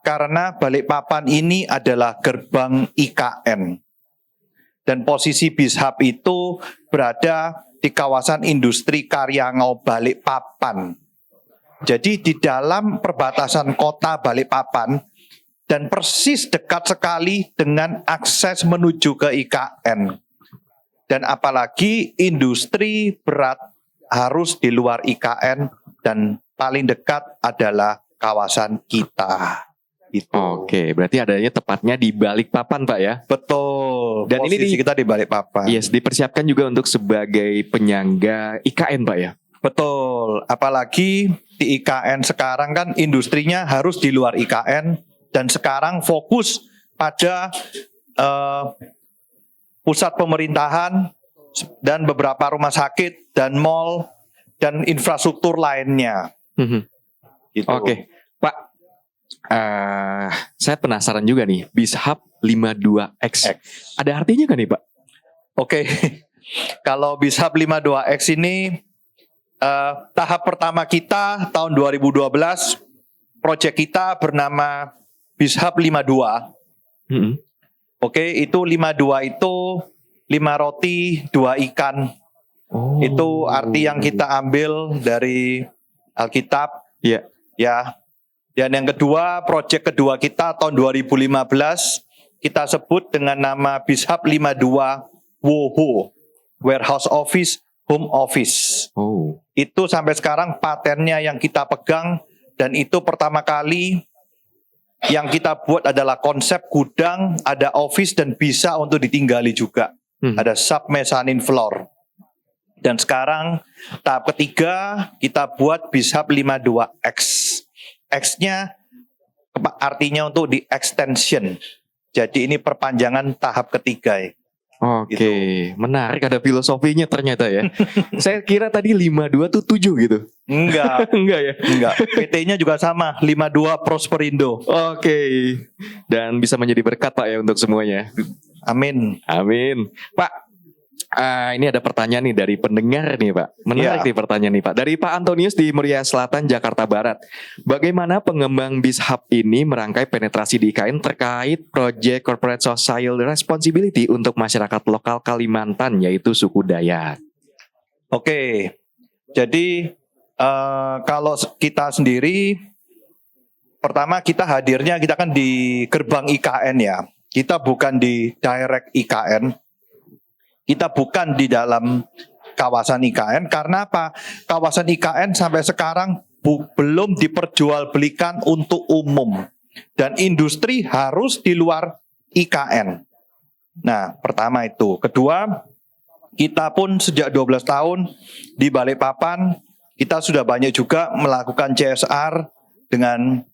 Karena Balikpapan ini adalah gerbang IKN. Dan posisi BizHub itu berada di kawasan industri Karyangau Balikpapan. Jadi di dalam perbatasan kota Balikpapan dan persis dekat sekali dengan akses menuju ke IKN. Dan apalagi industri berat harus di luar IKN dan paling dekat adalah kawasan kita. Itu. Oke, berarti adanya tepatnya di Balikpapan, Pak ya? Betul. Dan ini posisi kita di Balikpapan. Yes, dipersiapkan juga untuk sebagai penyangga IKN, Pak ya? Betul. Apalagi di IKN sekarang kan industrinya harus di luar IKN dan sekarang fokus pada pusat pemerintahan dan beberapa rumah sakit dan mall dan infrastruktur lainnya. Gitu. Oke, Pak. Saya penasaran juga nih, BizHub 52X. Ada artinya kan nih, Pak? Oke. Kalau BizHub 52X ini tahap pertama kita tahun 2012, proyek kita bernama BizHub 52. Oke, itu 52 itu 5 roti, 2 ikan. Itu arti yang kita ambil dari Alkitab. Iya. Ya. Dan yang kedua, proyek kedua kita tahun 2015, kita sebut dengan nama BizHub 52 WOHO, Warehouse Office, Home Office. Itu sampai sekarang patennya yang kita pegang, dan itu pertama kali yang kita buat adalah konsep gudang, ada office dan bisa untuk ditinggali juga. Ada sub mezzanine floor. Dan sekarang tahap ketiga kita buat BizHub 52X. X-nya artinya untuk di extension. Jadi ini perpanjangan tahap ketiga. Oke, Gitu. menarik, ada filosofinya ternyata ya. Saya kira tadi 52 tuh 7 gitu. Enggak. Enggak ya? Enggak. PT-nya juga sama, 52 Prosperindo. Oke. Dan bisa menjadi berkat, Pak ya, untuk semuanya. Amin. Amin. Pak, ini ada pertanyaan nih dari pendengar nih, Pak. Menarik nih pertanyaan nih, Pak. Dari Pak Antonius di Muria Selatan, Jakarta Barat. Bagaimana pengembang BizHub ini merangkai penetrasi di IKN terkait Project Corporate Social Responsibility untuk masyarakat lokal Kalimantan, yaitu suku Dayak? Oke. Jadi kalau kita sendiri, pertama kita hadirnya kita kan di gerbang IKN ya. Kita bukan di direct IKN. Kita bukan di dalam kawasan IKN. Karena apa? Kawasan IKN sampai sekarang belum diperjualbelikan untuk umum. Dan industri harus di luar IKN. Nah, pertama itu. Kedua, kita pun sejak 12 tahun di Balikpapan, kita sudah banyak juga melakukan CSR dengan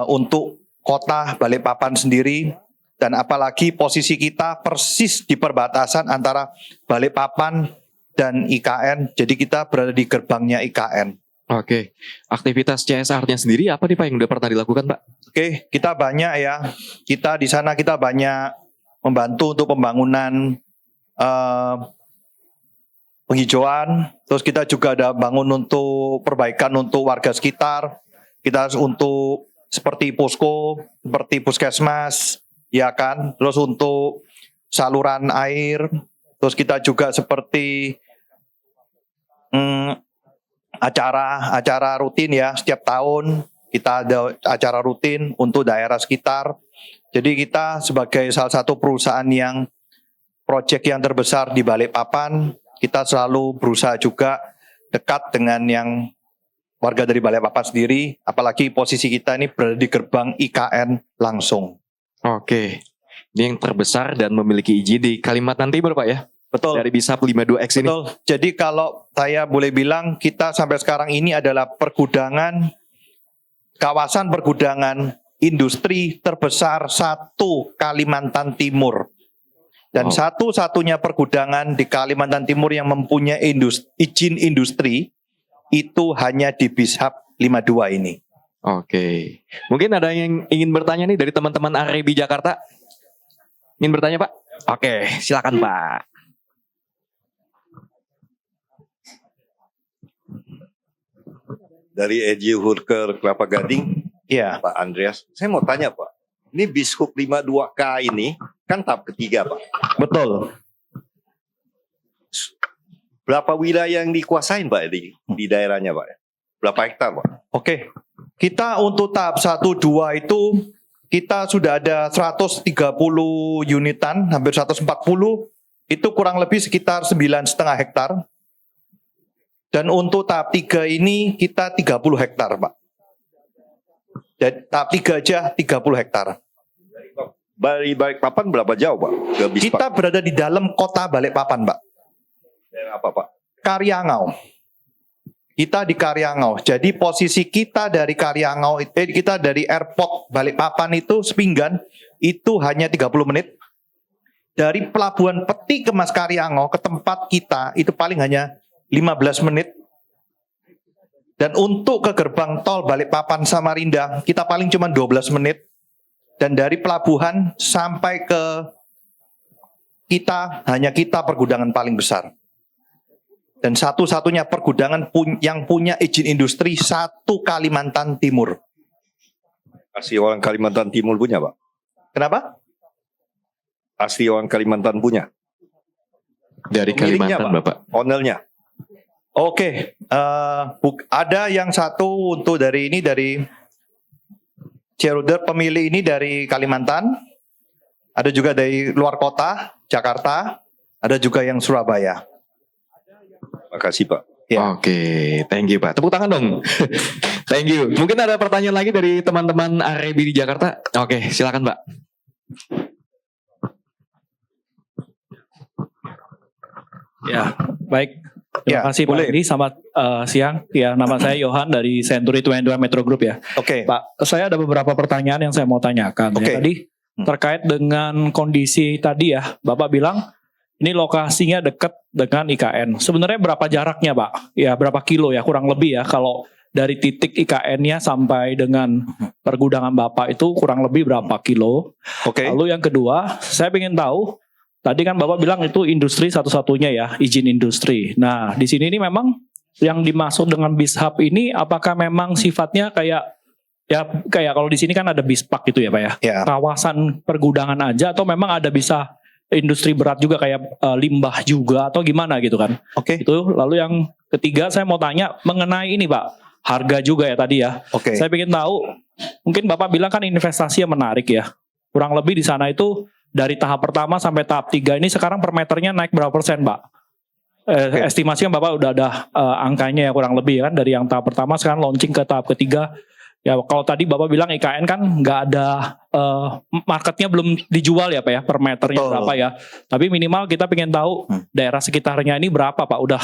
untuk kota Balikpapan sendiri. Dan apalagi posisi kita persis di perbatasan antara Balikpapan dan IKN. Jadi kita berada di gerbangnya IKN. Oke, aktivitas CSR-nya sendiri apa nih, Pak, yang udah pernah dilakukan, Pak? Oke, kita banyak ya. Kita di sana kita banyak membantu untuk pembangunan penghijauan. Terus kita juga ada bangun untuk perbaikan untuk warga sekitar. Kita untuk seperti posko, seperti puskesmas. Ya kan, terus untuk saluran air, terus kita juga seperti acara rutin ya, setiap tahun kita ada acara rutin untuk daerah sekitar. Jadi kita sebagai salah satu perusahaan yang proyek yang terbesar di Balikpapan, kita selalu berusaha juga dekat dengan yang warga dari Balikpapan sendiri, apalagi posisi kita ini berada di gerbang IKN langsung. Oke, ini yang terbesar dan memiliki izin di Kalimantan Timur, Pak ya? Betul. Dari BizHub 52X ini. Betul. Jadi kalau saya boleh bilang, kita sampai sekarang ini adalah kawasan pergudangan industri terbesar satu Kalimantan Timur. Dan satu-satunya pergudangan di Kalimantan Timur yang mempunyai izin industri itu hanya di BizHub 52 ini. Oke, mungkin ada yang ingin bertanya nih dari teman-teman Arebi Jakarta? Ingin bertanya, Pak? Oke, silakan, Pak. Dari EJ Hurker Kelapa Gading, Iya. Pak Andreas. Saya mau tanya, Pak. Ini BizHub 52K ini kan tahap ketiga, Pak. Betul. Berapa wilayah yang dikuasain, Pak, di daerahnya, Pak? berapa hektar Pak? Oke. Kita untuk tahap 1, 2 itu kita sudah ada 130 unitan, hampir 140. Itu kurang lebih sekitar 9,5 hektar. Dan untuk tahap 3 ini kita 30 hektar, Pak. Dan tahap 3 aja 30 hektar. Dari Balikpapan berapa jauh Pak? Ke Bispak? Kita berada di dalam kota Balikpapan, Pak. Daerah apa Pak? Karyangau. Kita di Karyangau. Jadi posisi kita dari Karyangau, kita dari airport Balikpapan itu Sepinggan, itu hanya 30 menit. Dari Pelabuhan Peti Kemas Karyangau ke tempat kita itu paling hanya 15 menit. Dan untuk ke gerbang tol Balikpapan Samarinda, kita paling cuma 12 menit. Dan dari pelabuhan sampai ke kita, hanya kita pergudangan paling besar. Dan satu-satunya pergudangan yang punya izin industri satu Kalimantan Timur. Asli orang Kalimantan Timur punya Pak? Kenapa? Asli orang Kalimantan punya? Dari Pemiliknya, Kalimantan, Bapak. Ownernya? Oke, ada yang satu untuk dari shareholder pemilik ini dari Kalimantan, ada juga dari luar kota, Jakarta, ada juga yang Surabaya. Makasih Pak. Ya. Oke, thank you Pak. Tepuk tangan dong. Thank you. Mungkin ada pertanyaan lagi dari teman-teman REB di Jakarta. Oke, silakan Pak. Ya, baik. Terima Ya, kasih Pak boleh. Edi. Selamat siang. Ya, nama saya Yohan dari Century 22 Metro Group ya. Oke. Pak, saya ada beberapa pertanyaan yang saya mau tanyakan. Oke. Ya, tadi terkait dengan kondisi tadi ya, Bapak bilang ini lokasinya dekat dengan IKN. Sebenarnya berapa jaraknya Pak? Ya, berapa kilo ya kurang lebih ya kalau dari titik IKN-nya sampai dengan pergudangan Bapak itu kurang lebih berapa kilo? Oke. Lalu yang kedua, saya ingin tahu, tadi kan Bapak bilang itu industri satu-satunya ya, izin industri. Nah, di sini ini memang yang dimaksud dengan BISHUB ini apakah memang sifatnya kayak kalau di sini kan ada BISPAK gitu ya Pak ya? Ya. Kawasan pergudangan aja atau memang ada bisa industri berat juga kayak limbah juga atau gimana gitu kan? Oke. Itu lalu yang ketiga saya mau tanya mengenai ini Pak, harga juga ya tadi ya. Oke. Saya ingin tahu, mungkin Bapak bilang kan investasi yang menarik ya. Kurang lebih di sana itu dari tahap pertama sampai tahap 3 ini sekarang per meternya naik berapa persen Pak? Estimasinya Bapak udah ada angkanya ya kurang lebih kan dari yang tahap pertama sekarang launching ke tahap ketiga. Ya kalau tadi Bapak bilang IKN kan nggak ada marketnya belum dijual ya Pak ya per meternya berapa ya. Tapi minimal kita pengen tahu daerah sekitarnya ini berapa Pak udah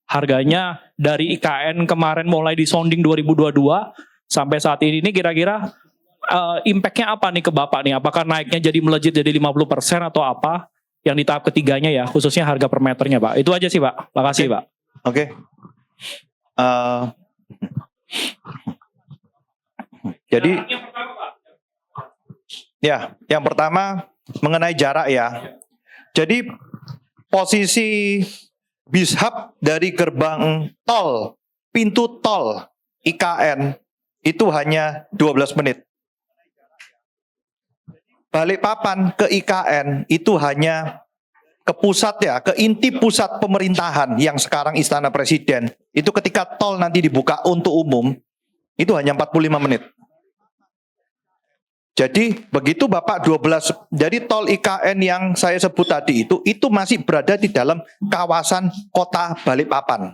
harganya dari IKN kemarin mulai di sounding 2022 sampai saat ini kira-kira impact-nya apa nih ke Bapak nih? Apakah naiknya jadi melejit jadi 50% atau apa? Yang di tahap ketiganya ya, khususnya harga per meternya Pak. Itu aja sih Pak. Makasih Pak. Oke. Jadi ya, yang pertama mengenai jarak ya. Jadi posisi BISHUB dari gerbang tol, pintu tol IKN itu hanya 12 menit. Balikpapan ke IKN itu hanya ke pusat ya, ke inti pusat pemerintahan yang sekarang Istana Presiden. Itu ketika tol nanti dibuka untuk umum, itu hanya 45 menit. Jadi begitu Bapak 12, jadi tol IKN yang saya sebut tadi itu masih berada di dalam kawasan kota Balikpapan.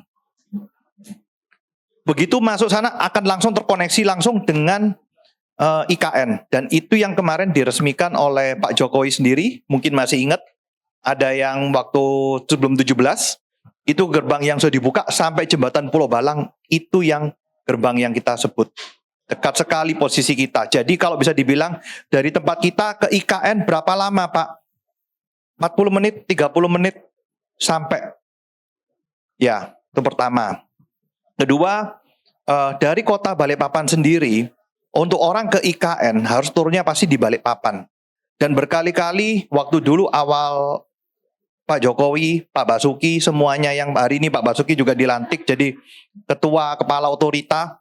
Begitu masuk sana akan langsung terkoneksi langsung dengan IKN. Dan itu yang kemarin diresmikan oleh Pak Jokowi sendiri, mungkin masih ingat. Ada yang waktu sebelum 17, itu gerbang yang sudah dibuka sampai jembatan Pulau Balang, itu yang gerbang yang kita sebut. Dekat sekali posisi kita. Jadi kalau bisa dibilang dari tempat kita ke IKN berapa lama Pak? 40 menit, 30 menit sampai. Ya, itu pertama. Kedua, dari kota Balikpapan sendiri, untuk orang ke IKN harus turunnya pasti di Balikpapan. Dan berkali-kali waktu dulu awal Pak Jokowi, Pak Basuki, semuanya yang hari ini Pak Basuki juga dilantik jadi ketua kepala otorita,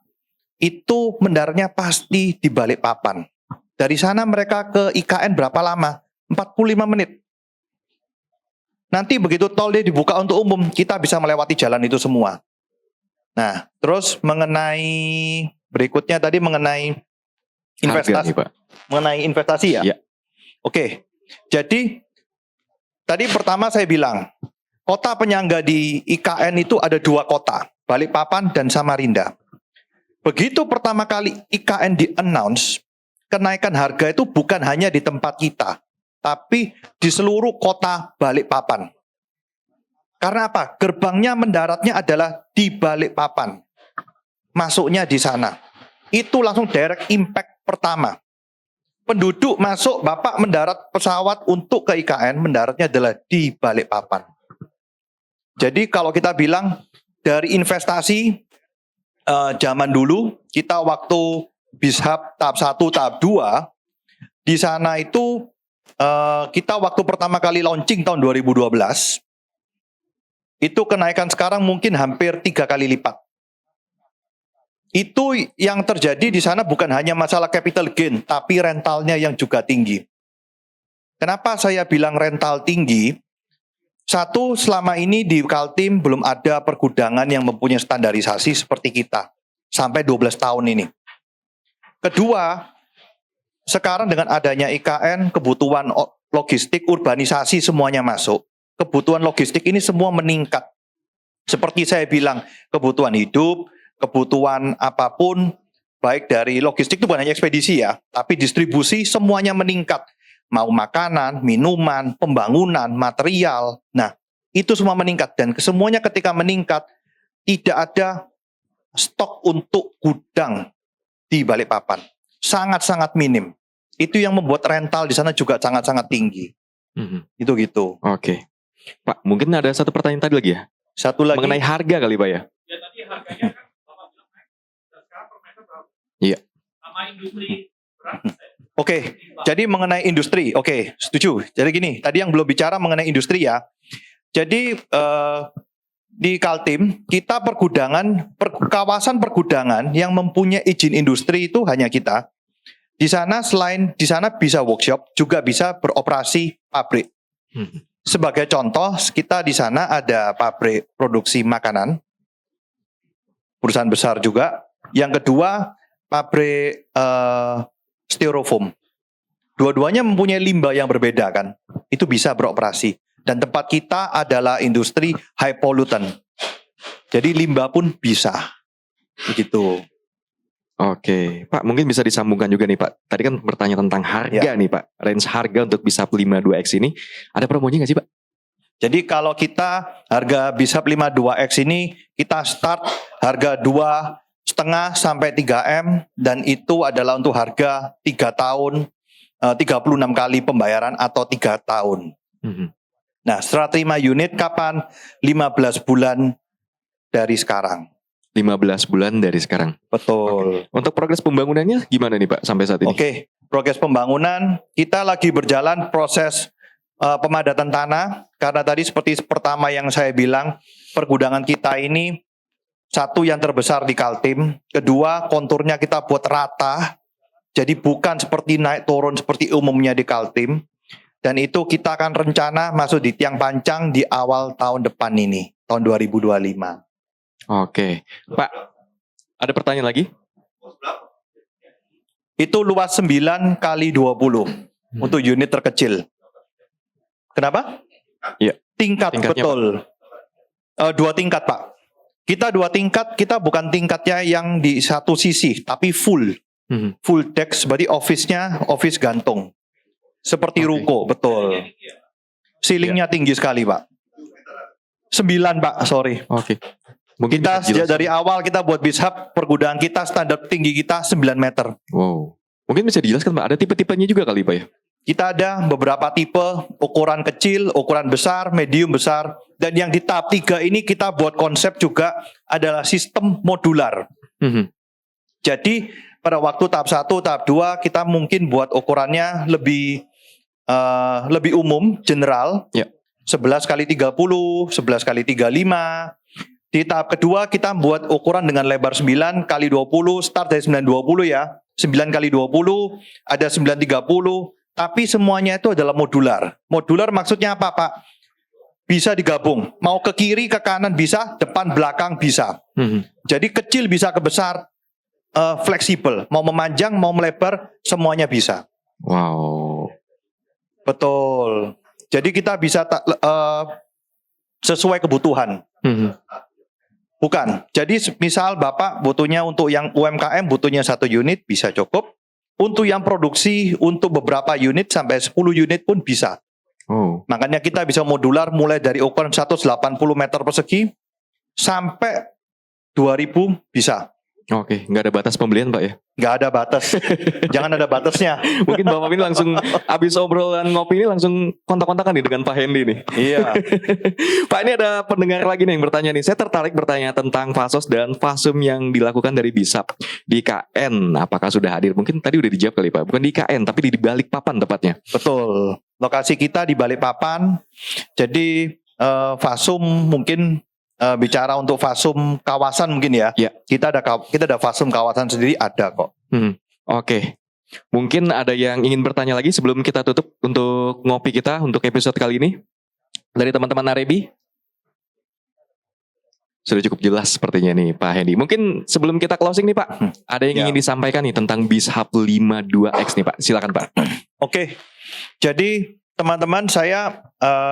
itu mendaratnya pasti di Balikpapan. Dari sana mereka ke IKN berapa lama? 45 menit. Nanti begitu tol dia dibuka untuk umum, kita bisa melewati jalan itu semua. Nah, terus mengenai berikutnya tadi mengenai Harga investasi. nih, Pak. Mengenai investasi ya? Iya. Oke. Jadi tadi pertama saya bilang, kota penyangga di IKN itu ada 2 kota, Balikpapan dan Samarinda. Begitu pertama kali IKN di-announce, kenaikan harga itu bukan hanya di tempat kita, tapi di seluruh kota Balikpapan. Karena apa? Gerbangnya mendaratnya adalah di Balikpapan. Masuknya di sana. Itu langsung direct impact pertama. Penduduk masuk, Bapak mendarat pesawat untuk ke IKN, mendaratnya adalah di Balikpapan. Jadi kalau kita bilang dari investasi zaman dulu, kita waktu BizHub tahap 1, tahap 2, di sana itu kita waktu pertama kali launching tahun 2012, itu kenaikan sekarang mungkin hampir 3 kali lipat. Itu yang terjadi di sana bukan hanya masalah capital gain, tapi rentalnya yang juga tinggi. Kenapa saya bilang rental tinggi? Satu, selama ini di Kaltim belum ada pergudangan yang mempunyai standarisasi seperti kita. Sampai 12 tahun ini. Kedua, sekarang dengan adanya IKN, kebutuhan logistik, urbanisasi semuanya masuk. Kebutuhan logistik ini semua meningkat. Seperti saya bilang, kebutuhan hidup, kebutuhan apapun, baik dari logistik itu bukan hanya ekspedisi ya, tapi distribusi semuanya meningkat. Mau makanan, minuman, pembangunan, material. Nah, itu semua meningkat. Dan semuanya ketika meningkat, tidak ada stok untuk gudang di Balikpapan. Sangat-sangat minim. Itu yang membuat rental di sana juga sangat-sangat tinggi. Itu gitu. Oke. Pak, mungkin ada satu pertanyaan tadi lagi ya? Satu lagi. Mengenai harga kali Pak ya? Ya tadi harganya kan Bapak bilang naik, dan sekarang per meter berapa? Iya. Sama industri berat. Oke, jadi mengenai industri, oke, setuju. Jadi gini, tadi yang belum bicara mengenai industri ya. Jadi di Kaltim kita kawasan pergudangan yang mempunyai izin industri itu hanya kita. Di sana selain di sana bisa workshop, juga bisa beroperasi pabrik. Sebagai contoh, kita di sana ada pabrik produksi makanan, perusahaan besar juga. Yang kedua, pabrik styrofoam. Dua-duanya mempunyai limbah yang berbeda kan. Itu bisa beroperasi. Dan tempat kita adalah industri high pollutant. Jadi limbah pun bisa. Begitu. Oke, Pak mungkin bisa disambungkan juga nih Pak. Tadi kan bertanya tentang harga nih Pak. Range harga untuk BizHub 52X ini ada promonya nggak sih Pak? Jadi kalau kita harga BizHub 52X ini kita start harga 2,5 sampai 3M dan itu adalah untuk harga 3 tahun 36 kali pembayaran atau 3 tahun. Nah, setelah terima unit kapan? 15 bulan dari sekarang. 15 bulan dari sekarang. Betul. Oke. Untuk progres pembangunannya gimana nih Pak sampai saat ini? Oke, progres pembangunan kita lagi berjalan proses pemadatan tanah karena tadi seperti pertama yang saya bilang pergudangan kita ini satu yang terbesar di Kaltim, kedua konturnya kita buat rata, jadi bukan seperti naik turun seperti umumnya di Kaltim, dan itu kita akan rencana masuk di tiang pancang di awal tahun depan ini, tahun 2025. Oke, Pak, ada pertanyaan lagi? Itu luas 9 kali 20 untuk unit terkecil. Kenapa? Iya. Tingkatnya, betul. 2 tingkat Pak. Kita 2 tingkat, kita bukan tingkatnya yang di satu sisi, tapi full. Full deck, berarti office-nya office gantung. Seperti ruko, betul. Ceilingnya tinggi sekali Pak. 9 Pak, sorry. Oke. Mungkin kita sejak dari awal kita buat BizHub, pergudangan kita standar tinggi kita 9 meter. Wow. Mungkin bisa dijelaskan Pak, ada tipe-tipenya juga kali Pak ya? Kita ada beberapa tipe, ukuran kecil, ukuran besar, medium besar. Dan yang di tahap 3 ini kita buat konsep juga adalah sistem modular. Jadi pada waktu tahap 1, tahap 2 kita mungkin buat ukurannya lebih umum, general. 11 kali 30, 11 kali 35. Di tahap kedua kita buat ukuran dengan lebar 9 kali 20, start dari 920 ya. 9 kali 20, ada 930, tapi semuanya itu adalah modular. Modular maksudnya apa Pak? bisa digabung. Mau ke kiri, ke kanan bisa, depan, belakang bisa. Jadi kecil bisa ke besar, fleksibel. Mau memanjang, mau melebar, semuanya bisa. Wow. Betul. Jadi kita bisa sesuai kebutuhan. Bukan. Jadi misal Bapak butuhnya untuk yang UMKM butuhnya 1 unit bisa cukup. Untuk yang produksi untuk beberapa unit sampai 10 unit pun bisa. Makanya kita bisa modular mulai dari ukuran 180 meter persegi sampai 2000 bisa. Oke, nggak ada batas pembelian Pak ya? Nggak ada batas. Jangan ada batasnya. Mungkin Bapak ini langsung habis obrolan ngopi ini langsung kontak-kontakan nih dengan Pak Hendy nih. Iya. Pak, ini ada pendengar lagi nih yang bertanya nih. Saya tertarik bertanya tentang Fasos dan Fasum yang dilakukan dari BISAP di IKN. Apakah sudah hadir? Mungkin tadi udah dijawab kali Pak. Bukan di IKN tapi di Balikpapan tepatnya. Betul. Lokasi kita di Balikpapan. Jadi Fasum mungkin bicara untuk Fasum kawasan mungkin ya. Kita ada Fasum kawasan sendiri ada kok. Oke. Mungkin ada yang ingin bertanya lagi sebelum kita tutup untuk ngopi kita untuk episode kali ini dari teman-teman Arebi. Sudah cukup jelas sepertinya nih Pak Hendy. Mungkin sebelum kita closing nih Pak, ada yang ingin disampaikan nih tentang BizHub 52X nih Pak. Silakan Pak. Oke. Jadi teman-teman saya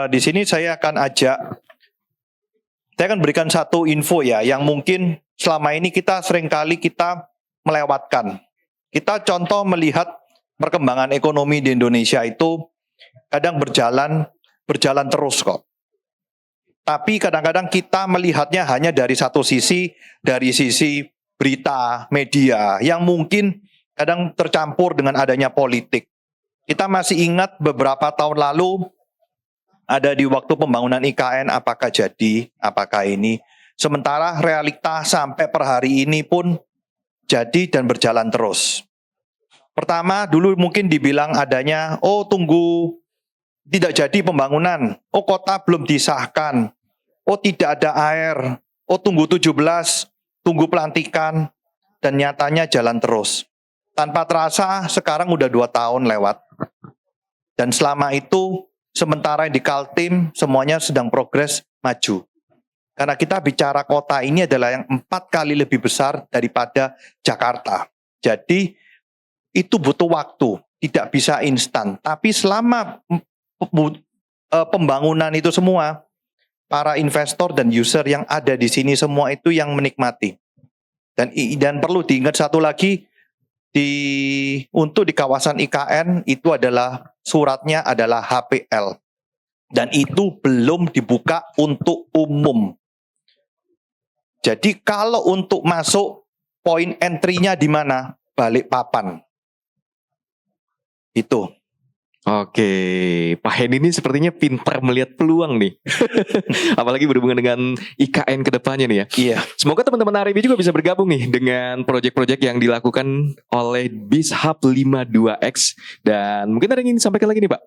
di sini saya akan berikan satu info ya yang mungkin selama ini kita seringkali kita melewatkan. Kita contoh melihat perkembangan ekonomi di Indonesia itu kadang berjalan terus kok. Tapi kadang-kadang kita melihatnya hanya dari satu sisi, dari sisi berita, media yang mungkin kadang tercampur dengan adanya politik. Kita masih ingat beberapa tahun lalu ada di waktu pembangunan IKN apakah jadi, apakah ini. Sementara realita sampai per hari ini pun jadi dan berjalan terus. Pertama dulu mungkin dibilang adanya, tunggu tidak jadi pembangunan, kota belum disahkan, tidak ada air, tunggu 17, tunggu pelantikan, dan nyatanya jalan terus. Tanpa terasa sekarang udah 2 tahun lewat. Dan selama itu sementara yang di Kaltim semuanya sedang progres maju. Karena kita bicara kota ini adalah yang 4 kali lebih besar daripada Jakarta. Jadi itu butuh waktu, tidak bisa instan. Tapi selama pembangunan itu semua, para investor dan user yang ada di sini semua itu yang menikmati. Dan perlu diingat satu lagi, untuk di kawasan IKN itu adalah suratnya adalah HPL. Dan itu belum dibuka untuk umum. Jadi kalau untuk masuk point entry-nya di mana? Balikpapan. Itu. Oke, Pak Hendy ini sepertinya pintar melihat peluang nih. Apalagi berhubungan dengan IKN ke depannya nih ya. Iya. Semoga teman-teman Arebi juga bisa bergabung nih dengan proyek-proyek yang dilakukan oleh BizHub 52X. Dan mungkin ada yang ingin disampaikan lagi nih Pak?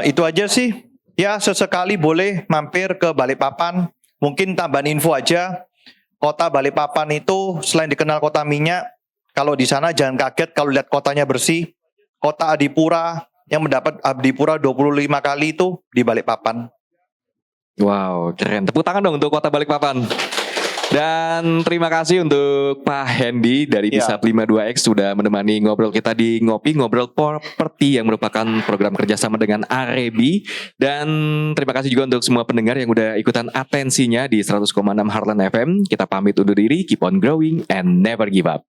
Itu aja sih. Ya sesekali boleh mampir ke Balikpapan. Mungkin tambahan info aja. Kota Balikpapan itu selain dikenal kota minyak, kalau di sana jangan kaget kalau lihat kotanya bersih. Kota Adipura yang mendapat Adipura 25 kali itu di Balikpapan. Wow, keren. Tepuk tangan dong untuk Kota Balikpapan. Dan terima kasih untuk Pak Hendy dari BizHub 52X sudah menemani ngobrol kita di Ngopi, Ngobrol Properti yang merupakan program kerjasama dengan Arebi. Dan terima kasih juga untuk semua pendengar yang udah ikutan atensinya di 100,6 Heartland FM. Kita pamit undur diri, keep on growing and never give up.